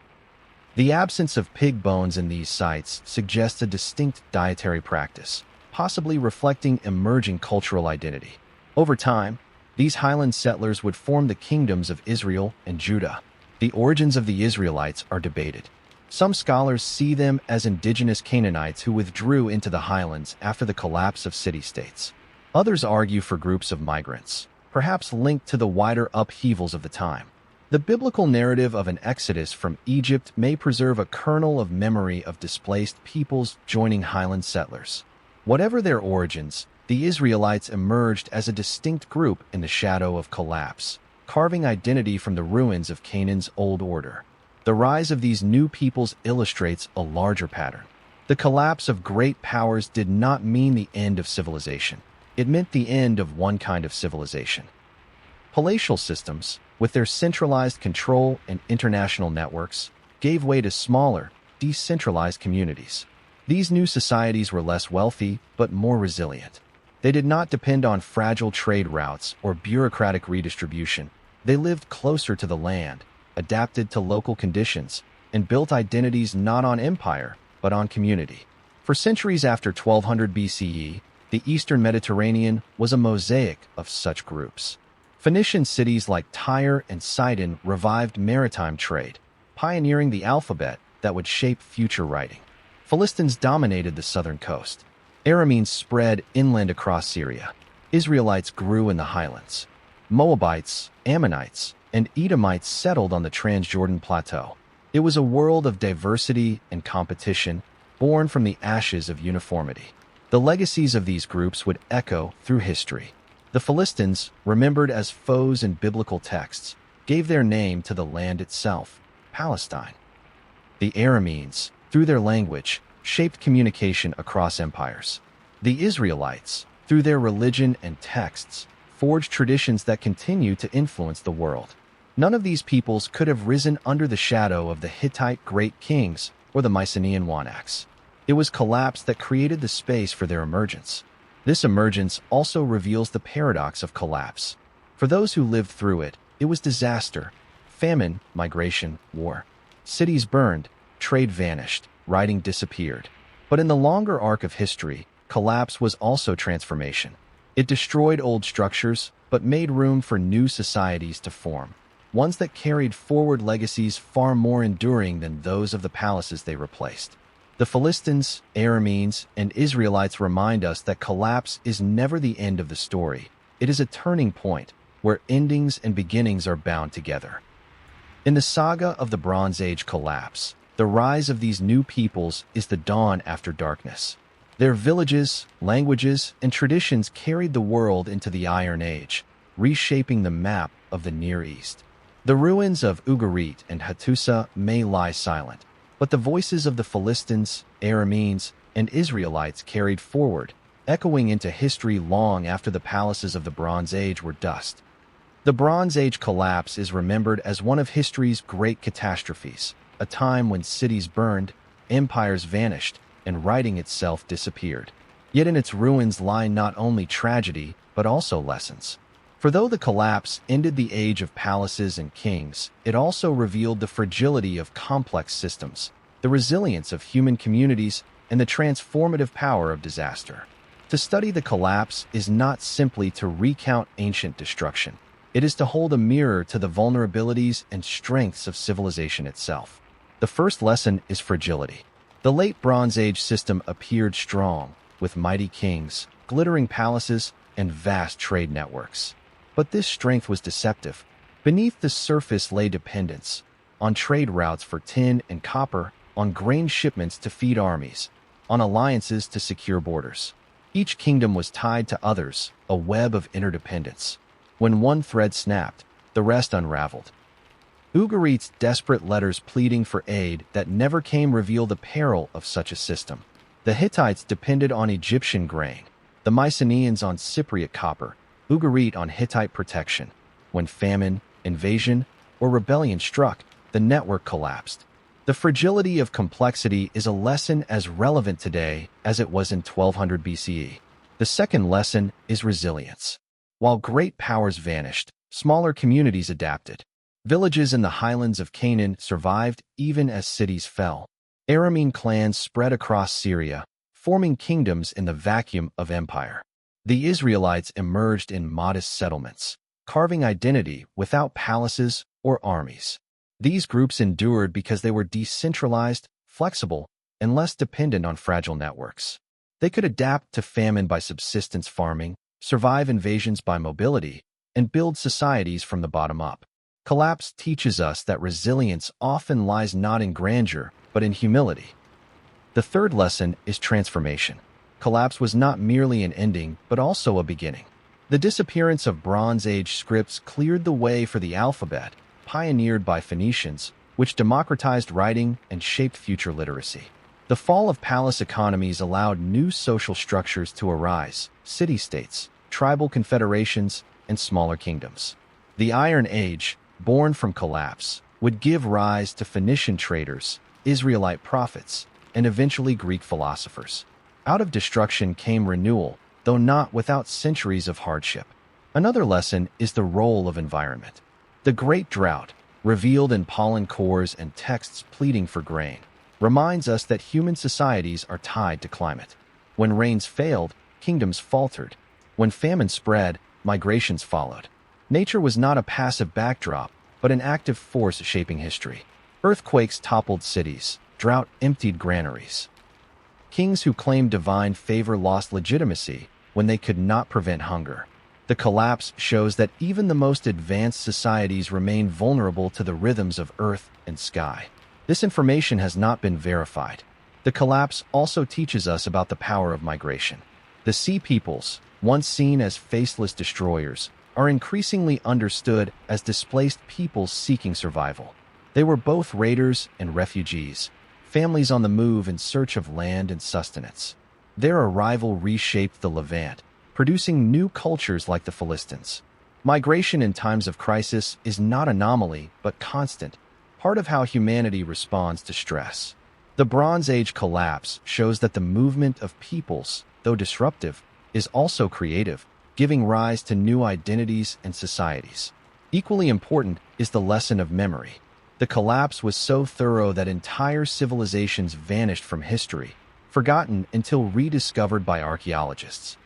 The absence of pig bones in these sites suggests a distinct dietary practice, possibly reflecting emerging cultural identity. Over time, these highland settlers would form the kingdoms of Israel and Judah. The origins of the Israelites are debated. Some scholars see them as indigenous Canaanites who withdrew into the highlands after the collapse of city-states. Others argue for groups of migrants, perhaps linked to the wider upheavals of the time. The biblical narrative of an exodus from Egypt may preserve a kernel of memory of displaced peoples joining highland settlers. Whatever their origins, the Israelites emerged as a distinct group in the shadow of collapse, carving identity from the ruins of Canaan's old order. The rise of these new peoples illustrates a larger pattern. The collapse of great powers did not mean the end of civilization. It meant the end of one kind of civilization. Palatial systems, with their centralized control and international networks, gave way to smaller, decentralized communities. These new societies were less wealthy, but more resilient. They did not depend on fragile trade routes or bureaucratic redistribution. They lived closer to the land, adapted to local conditions, and built identities not on empire, but on community. For centuries after 1200 BCE, the Eastern Mediterranean was a mosaic of such groups. Phoenician cities like Tyre and Sidon revived maritime trade, pioneering the alphabet that would shape future writing. Philistines dominated the southern coast. Arameans spread inland across Syria. Israelites grew in the highlands. Moabites, Ammonites, and Edomites settled on the Transjordan Plateau. It was a world of diversity and competition, born from the ashes of uniformity. The legacies of these groups would echo through history. The Philistines, remembered as foes in biblical texts, gave their name to the land itself, Palestine. The Arameans, through their language, shaped communication across empires. The Israelites, through their religion and texts, forged traditions that continue to influence the world. None of these peoples could have risen under the shadow of the Hittite great kings or the Mycenaean Wanaks. It was collapse that created the space for their emergence. This emergence also reveals the paradox of collapse. For those who lived through it, it was disaster, famine, migration, war. Cities burned, trade vanished, writing disappeared. But in the longer arc of history, collapse was also transformation. It destroyed old structures, but made room for new societies to form, ones that carried forward legacies far more enduring than those of the palaces they replaced. The Philistines, Arameans, and Israelites remind us that collapse is never the end of the story. It is a turning point, where endings and beginnings are bound together. In the saga of the Bronze Age collapse, the rise of these new peoples is the dawn after darkness. Their villages, languages, and traditions carried the world into the Iron Age, reshaping the map of the Near East. The ruins of Ugarit and Hattusa may lie silent, but the voices of the Philistines, Arameans, and Israelites carried forward, echoing into history long after the palaces of the Bronze Age were dust. The Bronze Age collapse is remembered as one of history's great catastrophes, a time when cities burned, empires vanished, and writing itself disappeared. Yet in its ruins lie not only tragedy, but also lessons. For though the collapse ended the age of palaces and kings, it also revealed the fragility of complex systems, the resilience of human communities, and the transformative power of disaster. To study the collapse is not simply to recount ancient destruction. It is to hold a mirror to the vulnerabilities and strengths of civilization itself. The first lesson is fragility. The late Bronze Age system appeared strong, with mighty kings, glittering palaces, and vast trade networks. But this strength was deceptive. Beneath the surface lay dependence, on trade routes for tin and copper, on grain shipments to feed armies, on alliances to secure borders. Each kingdom was tied to others, a web of interdependence. When one thread snapped, the rest unraveled. Ugarit's desperate letters pleading for aid that never came reveal the peril of such a system. The Hittites depended on Egyptian grain, the Mycenaeans on Cypriot copper, Ugarit on Hittite protection. When famine, invasion, or rebellion struck, the network collapsed. The fragility of complexity is a lesson as relevant today as it was in 1200 BCE. The second lesson is resilience. While great powers vanished, smaller communities adapted. Villages in the highlands of Canaan survived even as cities fell. Aramean clans spread across Syria, forming kingdoms in the vacuum of empire. The Israelites emerged in modest settlements, carving identity without palaces or armies. These groups endured because they were decentralized, flexible, and less dependent on fragile networks. They could adapt to famine by subsistence farming, survive invasions by mobility, and build societies from the bottom up. Collapse teaches us that resilience often lies not in grandeur, but in humility. The third lesson is transformation. Collapse was not merely an ending, but also a beginning. The disappearance of Bronze Age scripts cleared the way for the alphabet, pioneered by Phoenicians, which democratized writing and shaped future literacy. The fall of palace economies allowed new social structures to arise: city-states, tribal confederations, and smaller kingdoms. The Iron Age, born from collapse, would give rise to Phoenician traders, Israelite prophets, and eventually Greek philosophers. Out of destruction came renewal, though not without centuries of hardship. Another lesson is the role of environment. The Great Drought, revealed in pollen cores and texts pleading for grain, reminds us that human societies are tied to climate. When rains failed, kingdoms faltered. When famine spread, migrations followed. Nature was not a passive backdrop, but an active force shaping history. Earthquakes toppled cities. Drought emptied granaries. Kings who claimed divine favor lost legitimacy when they could not prevent hunger. The collapse shows that even the most advanced societies remain vulnerable to the rhythms of earth and sky. This information has not been verified. The collapse also teaches us about the power of migration. The sea peoples, once seen as faceless destroyers, are increasingly understood as displaced peoples seeking survival. They were both raiders and refugees, families on the move in search of land and sustenance. Their arrival reshaped the Levant, producing new cultures like the Philistines. Migration in times of crisis is not anomaly, but constant, part of how humanity responds to stress. The Bronze Age collapse shows that the movement of peoples, though disruptive, is also creative, giving rise to new identities and societies. Equally important is the lesson of memory. The collapse was so thorough that entire civilizations vanished from history, forgotten until rediscovered by archaeologists.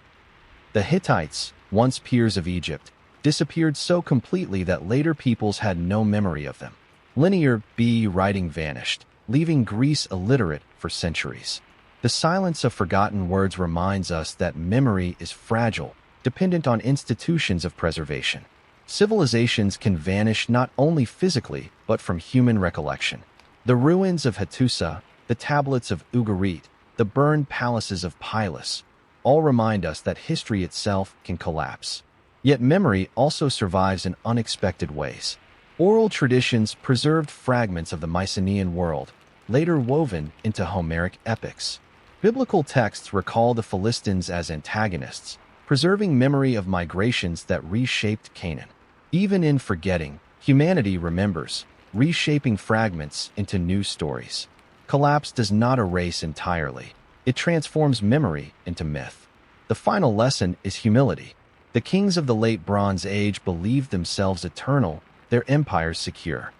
The Hittites, once peers of Egypt, disappeared so completely that later peoples had no memory of them. Linear B writing vanished, leaving Greece illiterate for centuries. The silence of forgotten words reminds us that memory is fragile, dependent on institutions of preservation. Civilizations can vanish not only physically, but from human recollection. The ruins of Hattusa, the tablets of Ugarit, the the burned palaces of Pylus, all remind us that history itself can collapse. Yet memory also survives in unexpected ways. Oral traditions preserved fragments of the Mycenaean world, later woven into Homeric epics. Biblical texts recall the Philistines as antagonists, preserving memory of migrations that reshaped Canaan. Even in forgetting, humanity remembers, reshaping fragments into new stories. Collapse does not erase entirely. It transforms memory into myth. The final lesson is humility. The kings of the late Bronze Age believed themselves eternal, their empires secure.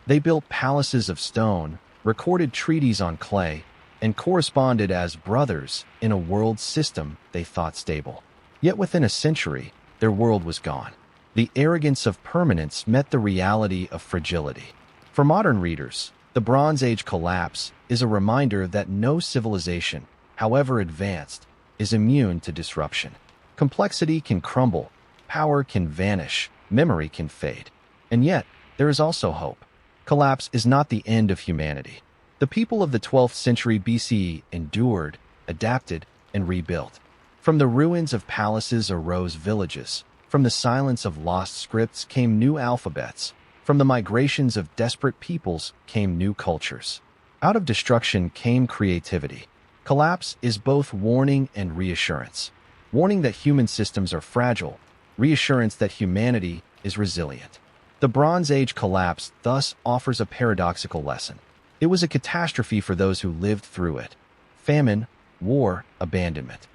They built palaces of stone, recorded treaties on clay, and corresponded as brothers in a world system they thought stable. Yet within a century, their world was gone. The arrogance of permanence met the reality of fragility. For modern readers, the Bronze Age collapse is a reminder that no civilization, however advanced, is immune to disruption. Complexity can crumble, power can vanish, memory can fade. And yet, there is also hope. Collapse is not the end of humanity. The people of the 12th century BCE endured, adapted, and rebuilt. From the ruins of palaces arose villages. From the silence of lost scripts came new alphabets. From the migrations of desperate peoples came new cultures. Out of destruction came creativity. Collapse is both warning and reassurance. Warning that human systems are fragile, reassurance that humanity is resilient. The Bronze Age collapse thus offers a paradoxical lesson. It was a catastrophe for those who lived through it. Famine, war, abandonment.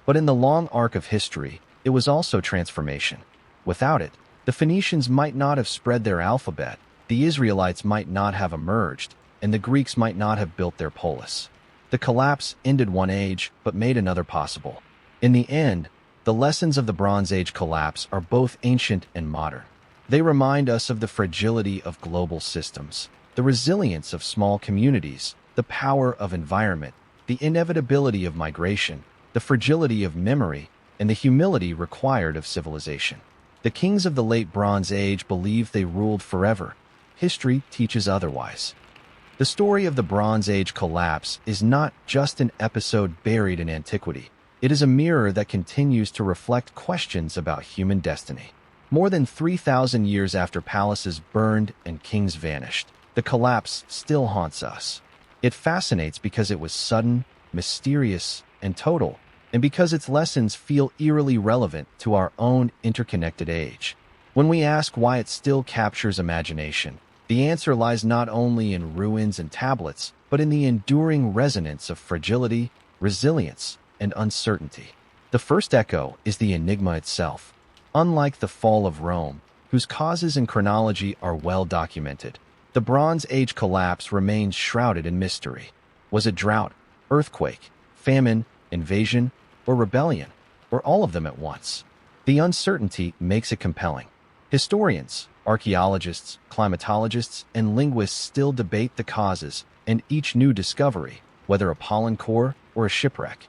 But in the long arc of history, it was also transformation. Without it, the Phoenicians might not have spread their alphabet, the Israelites might not have emerged, and the Greeks might not have built their polis. The collapse ended one age, but made another possible. In the end, the lessons of the Bronze Age collapse are both ancient and modern. They remind us of the fragility of global systems, the resilience of small communities, the power of environment, the inevitability of migration, the fragility of memory, and the humility required of civilization. The kings of the late Bronze Age believed they ruled forever. History teaches otherwise. The story of the Bronze Age collapse is not just an episode buried in antiquity. It is a mirror that continues to reflect questions about human destiny. More than 3,000 years after palaces burned and kings vanished, the collapse still haunts us. It fascinates because it was sudden, mysterious, and total, and because its lessons feel eerily relevant to our own interconnected age. When we ask why it still captures imagination, the answer lies not only in ruins and tablets, but in the enduring resonance of fragility, resilience, and uncertainty. The first echo is the enigma itself. Unlike the fall of Rome, whose causes and chronology are well documented, the Bronze Age collapse remains shrouded in mystery. Was it drought, earthquake, famine, invasion, or rebellion, or all of them at once? The uncertainty makes it compelling. Historians, archaeologists, climatologists, and linguists still debate the causes, and each new discovery, whether a pollen core or a shipwreck,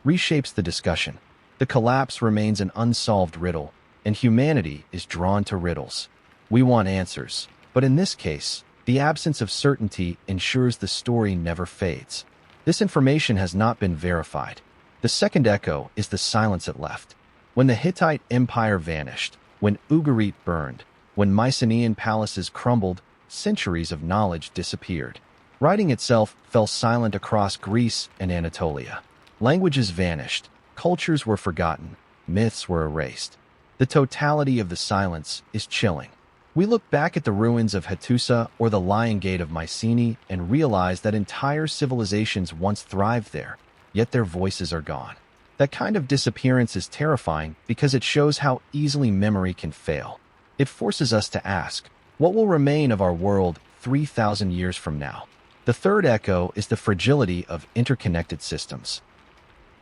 reshapes the discussion. The collapse remains an unsolved riddle, and humanity is drawn to riddles. We want answers, but in this case, the absence of certainty ensures the story never fades. This information has not been verified. The second echo is the silence it left. When the Hittite Empire vanished, when Ugarit burned, when Mycenaean palaces crumbled, centuries of knowledge disappeared. Writing itself fell silent across Greece and Anatolia. Languages vanished, cultures were forgotten, myths were erased. The totality of the silence is chilling. We look back at the ruins of Hattusa or the Lion Gate of Mycenae and realize that entire civilizations once thrived there, yet their voices are gone. That kind of disappearance is terrifying because it shows how easily memory can fail. It forces us to ask, what will remain of our world 3,000 years from now? The third echo is the fragility of interconnected systems.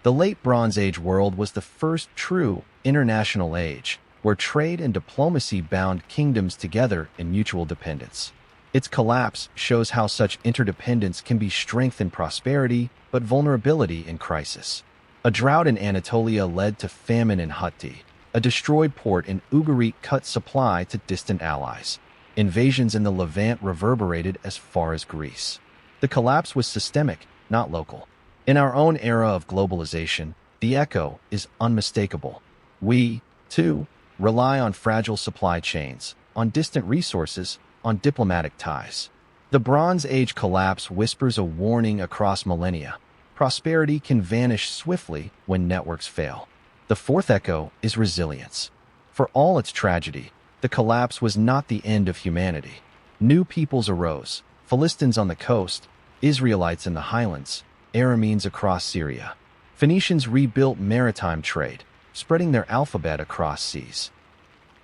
The late Bronze Age world was the first true international age, where trade and diplomacy bound kingdoms together in mutual dependence. Its collapse shows how such interdependence can be strength in prosperity, but vulnerability in crisis. A drought in Anatolia led to famine in Hutti. A destroyed port in Ugarit cut supply to distant allies. Invasions in the Levant reverberated as far as Greece. The collapse was systemic, not local. In our own era of globalization, the echo is unmistakable. We, too, rely on fragile supply chains, on distant resources, on diplomatic ties. The Bronze Age collapse whispers a warning across millennia. Prosperity can vanish swiftly when networks fail. The fourth echo is resilience. For all its tragedy, the collapse was not the end of humanity. New peoples arose, Philistines on the coast, Israelites in the highlands, Arameans across Syria. Phoenicians rebuilt maritime trade, spreading their alphabet across seas.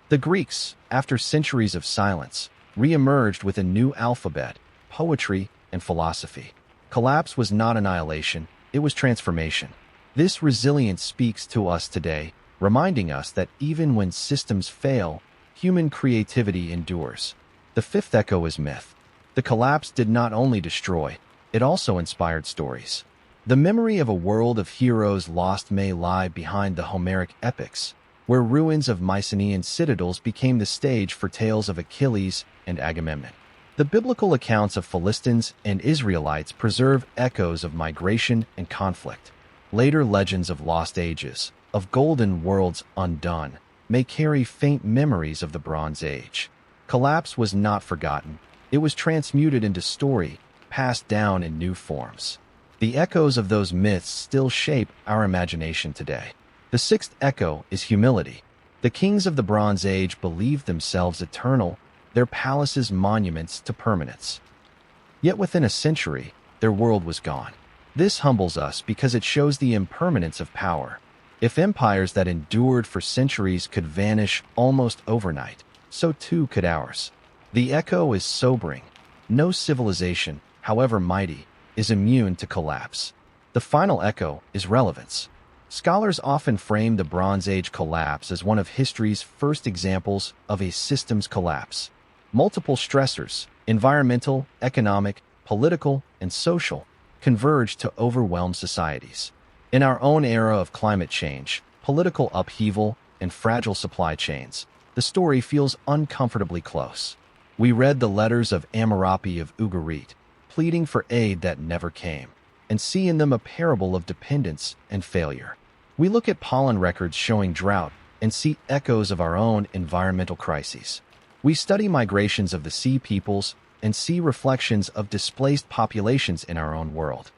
The Greeks, after centuries of silence, re-emerged with a new alphabet, poetry, and philosophy. Collapse was not annihilation, it was transformation. This resilience speaks to us today, reminding us that even when systems fail, human creativity endures. The fifth echo is myth. The collapse did not only destroy, it also inspired stories. The memory of a world of heroes lost may lie behind the Homeric epics, where ruins of Mycenaean citadels became the stage for tales of Achilles and Agamemnon. The biblical accounts of Philistines and Israelites preserve echoes of migration and conflict. Later legends of lost ages, of golden worlds undone, may carry faint memories of the Bronze Age. Collapse was not forgotten. It was transmuted into story, passed down in new forms. The echoes of those myths still shape our imagination today. The sixth echo is humility. The kings of the Bronze Age believed themselves eternal, their palaces monuments to permanence. Yet within a century, their world was gone. This humbles us because it shows the impermanence of power. If empires that endured for centuries could vanish almost overnight, so too could ours. The echo is sobering. No civilization, however mighty, is immune to collapse. The final echo is relevance. Scholars often frame the Bronze Age collapse as one of history's first examples of a systems collapse. Multiple stressors, environmental, economic, political, and social, converge to overwhelm societies. In our own era of climate change, political upheaval, and fragile supply chains, the story feels uncomfortably close. We read the letters of Amurapi of Ugarit, pleading for aid that never came, and see in them a parable of dependence and failure. We look at pollen records showing drought and see echoes of our own environmental crises. We study migrations of the sea peoples and see reflections of displaced populations in our own world.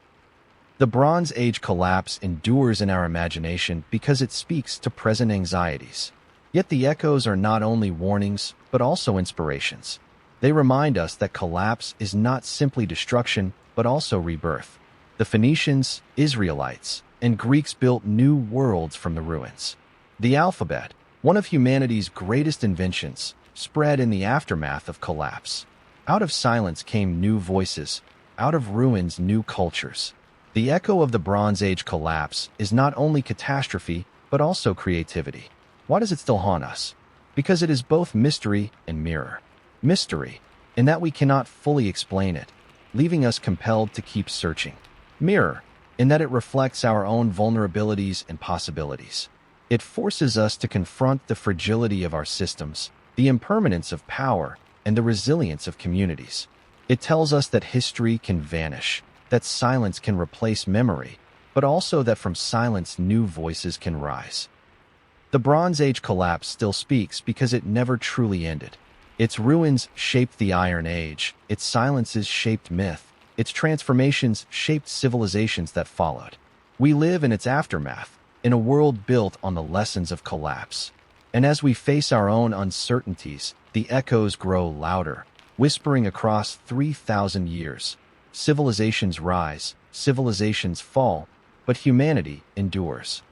The Bronze Age collapse endures in our imagination because it speaks to present anxieties. Yet the echoes are not only warnings, but also inspirations. They remind us that collapse is not simply destruction, but also rebirth. The Phoenicians, Israelites, and Greeks built new worlds from the ruins. The alphabet, one of humanity's greatest inventions, spread in the aftermath of collapse. Out of silence came new voices, out of ruins new cultures. The echo of the Bronze Age collapse is not only catastrophe, but also creativity. Why does it still haunt us? Because it is both mystery and mirror. Mystery, in that we cannot fully explain it, leaving us compelled to keep searching. Mirror, in that it reflects our own vulnerabilities and possibilities. It forces us to confront the fragility of our systems, the impermanence of power, and the resilience of communities. It tells us that history can vanish, that silence can replace memory, but also that from silence new voices can rise. The Bronze Age collapse still speaks because it never truly ended. Its ruins shaped the Iron Age, its silences shaped myth, its transformations shaped civilizations that followed. We live in its aftermath, in a world built on the lessons of collapse. And as we face our own uncertainties, the echoes grow louder, whispering across 3,000 years. Civilizations rise, civilizations fall, but humanity endures.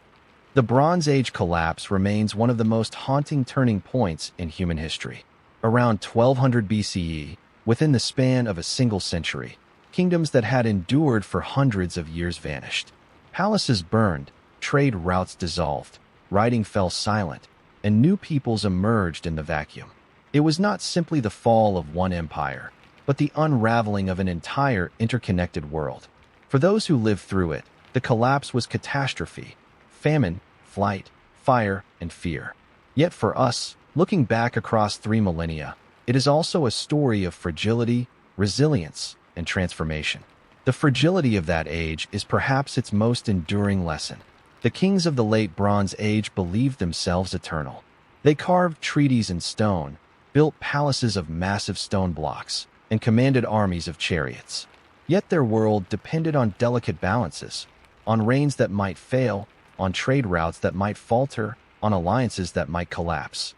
The Bronze Age collapse remains one of the most haunting turning points in human history. Around 1200 BCE, within the span of a single century, kingdoms that had endured for hundreds of years vanished. Palaces burned, trade routes dissolved, writing fell silent, and new peoples emerged in the vacuum. It was not simply the fall of one empire, but the unraveling of an entire interconnected world. For those who lived through it, the collapse was catastrophe, famine, flight, fire, and fear. Yet for us, looking back across 3 millennia, it is also a story of fragility, resilience, and transformation. The fragility of that age is perhaps its most enduring lesson. The kings of the late Bronze Age believed themselves eternal. They carved treaties in stone, built palaces of massive stone blocks, and commanded armies of chariots. Yet their world depended on delicate balances, on rains that might fail, on trade routes that might falter, on alliances that might collapse.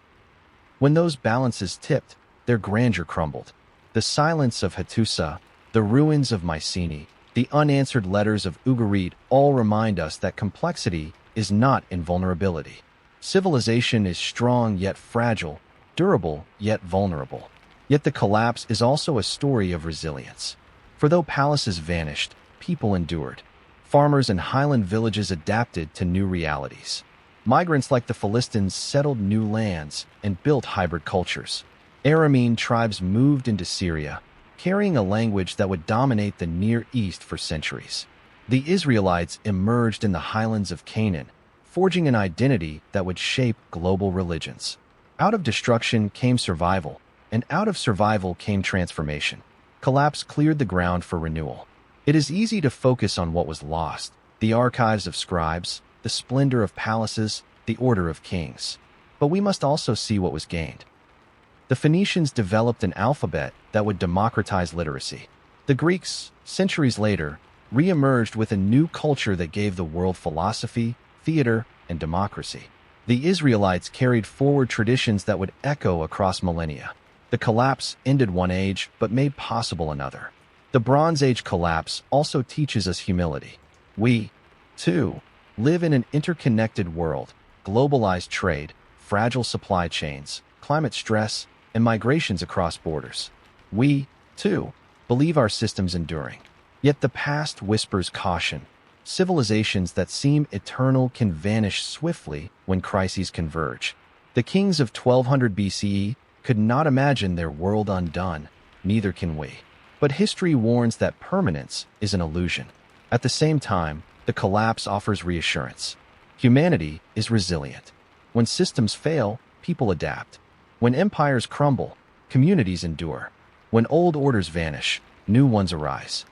When those balances tipped, their grandeur crumbled. The silence of Hattusa, the ruins of Mycenae, the unanswered letters of Ugarit all remind us that complexity is not invulnerability. Civilization is strong yet fragile, durable yet vulnerable. Yet the collapse is also a story of resilience. For though palaces vanished, people endured. Farmers in highland villages adapted to new realities. Migrants like the Philistines settled new lands and built hybrid cultures. Aramean tribes moved into Syria, carrying a language that would dominate the Near East for centuries. The Israelites emerged in the highlands of Canaan, forging an identity that would shape global religions. Out of destruction came survival, and out of survival came transformation. Collapse cleared the ground for renewal. It is easy to focus on what was lost, the archives of scribes, the splendor of palaces, the order of kings. But we must also see what was gained. The Phoenicians developed an alphabet that would democratize literacy. The Greeks, centuries later, re-emerged with a new culture that gave the world philosophy, theater, and democracy. The Israelites carried forward traditions that would echo across millennia. The collapse ended one age, but made possible another. The Bronze Age collapse also teaches us humility. We, too, live in an interconnected world, globalized trade, fragile supply chains, climate stress, and migrations across borders. We, too, believe our system's enduring. Yet the past whispers caution. Civilizations that seem eternal can vanish swiftly when crises converge. The kings of 1200 BCE could not imagine their world undone, neither can we. But history warns that permanence is an illusion. At the same time, the collapse offers reassurance. Humanity is resilient. When systems fail, people adapt. When empires crumble, communities endure. When old orders vanish, new ones arise.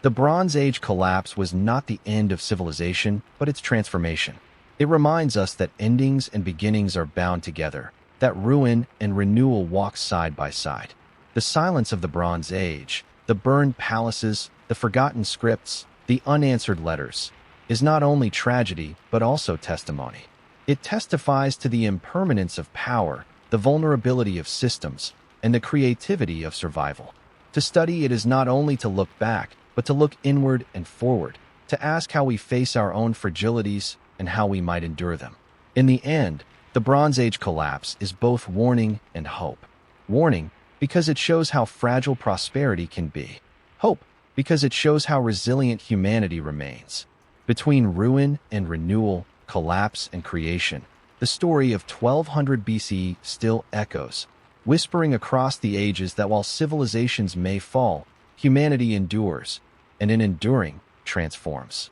The Bronze Age collapse was not the end of civilization, but its transformation. It reminds us that endings and beginnings are bound together, that ruin and renewal walk side by side. The silence of the Bronze Age, the burned palaces, the forgotten scripts, the unanswered letters, is not only tragedy but also testimony. It testifies to the impermanence of power, the vulnerability of systems, and the creativity of survival. To study it is not only to look back, but to look inward and forward, to ask how we face our own fragilities and how we might endure them. In the end, the Bronze Age collapse is both warning and hope. Warning, because it shows how fragile prosperity can be. Hope, because it shows how resilient humanity remains. Between ruin and renewal, collapse and creation, the story of 1200 BCE still echoes, whispering across the ages that while civilizations may fall, humanity endures, and in enduring, transforms.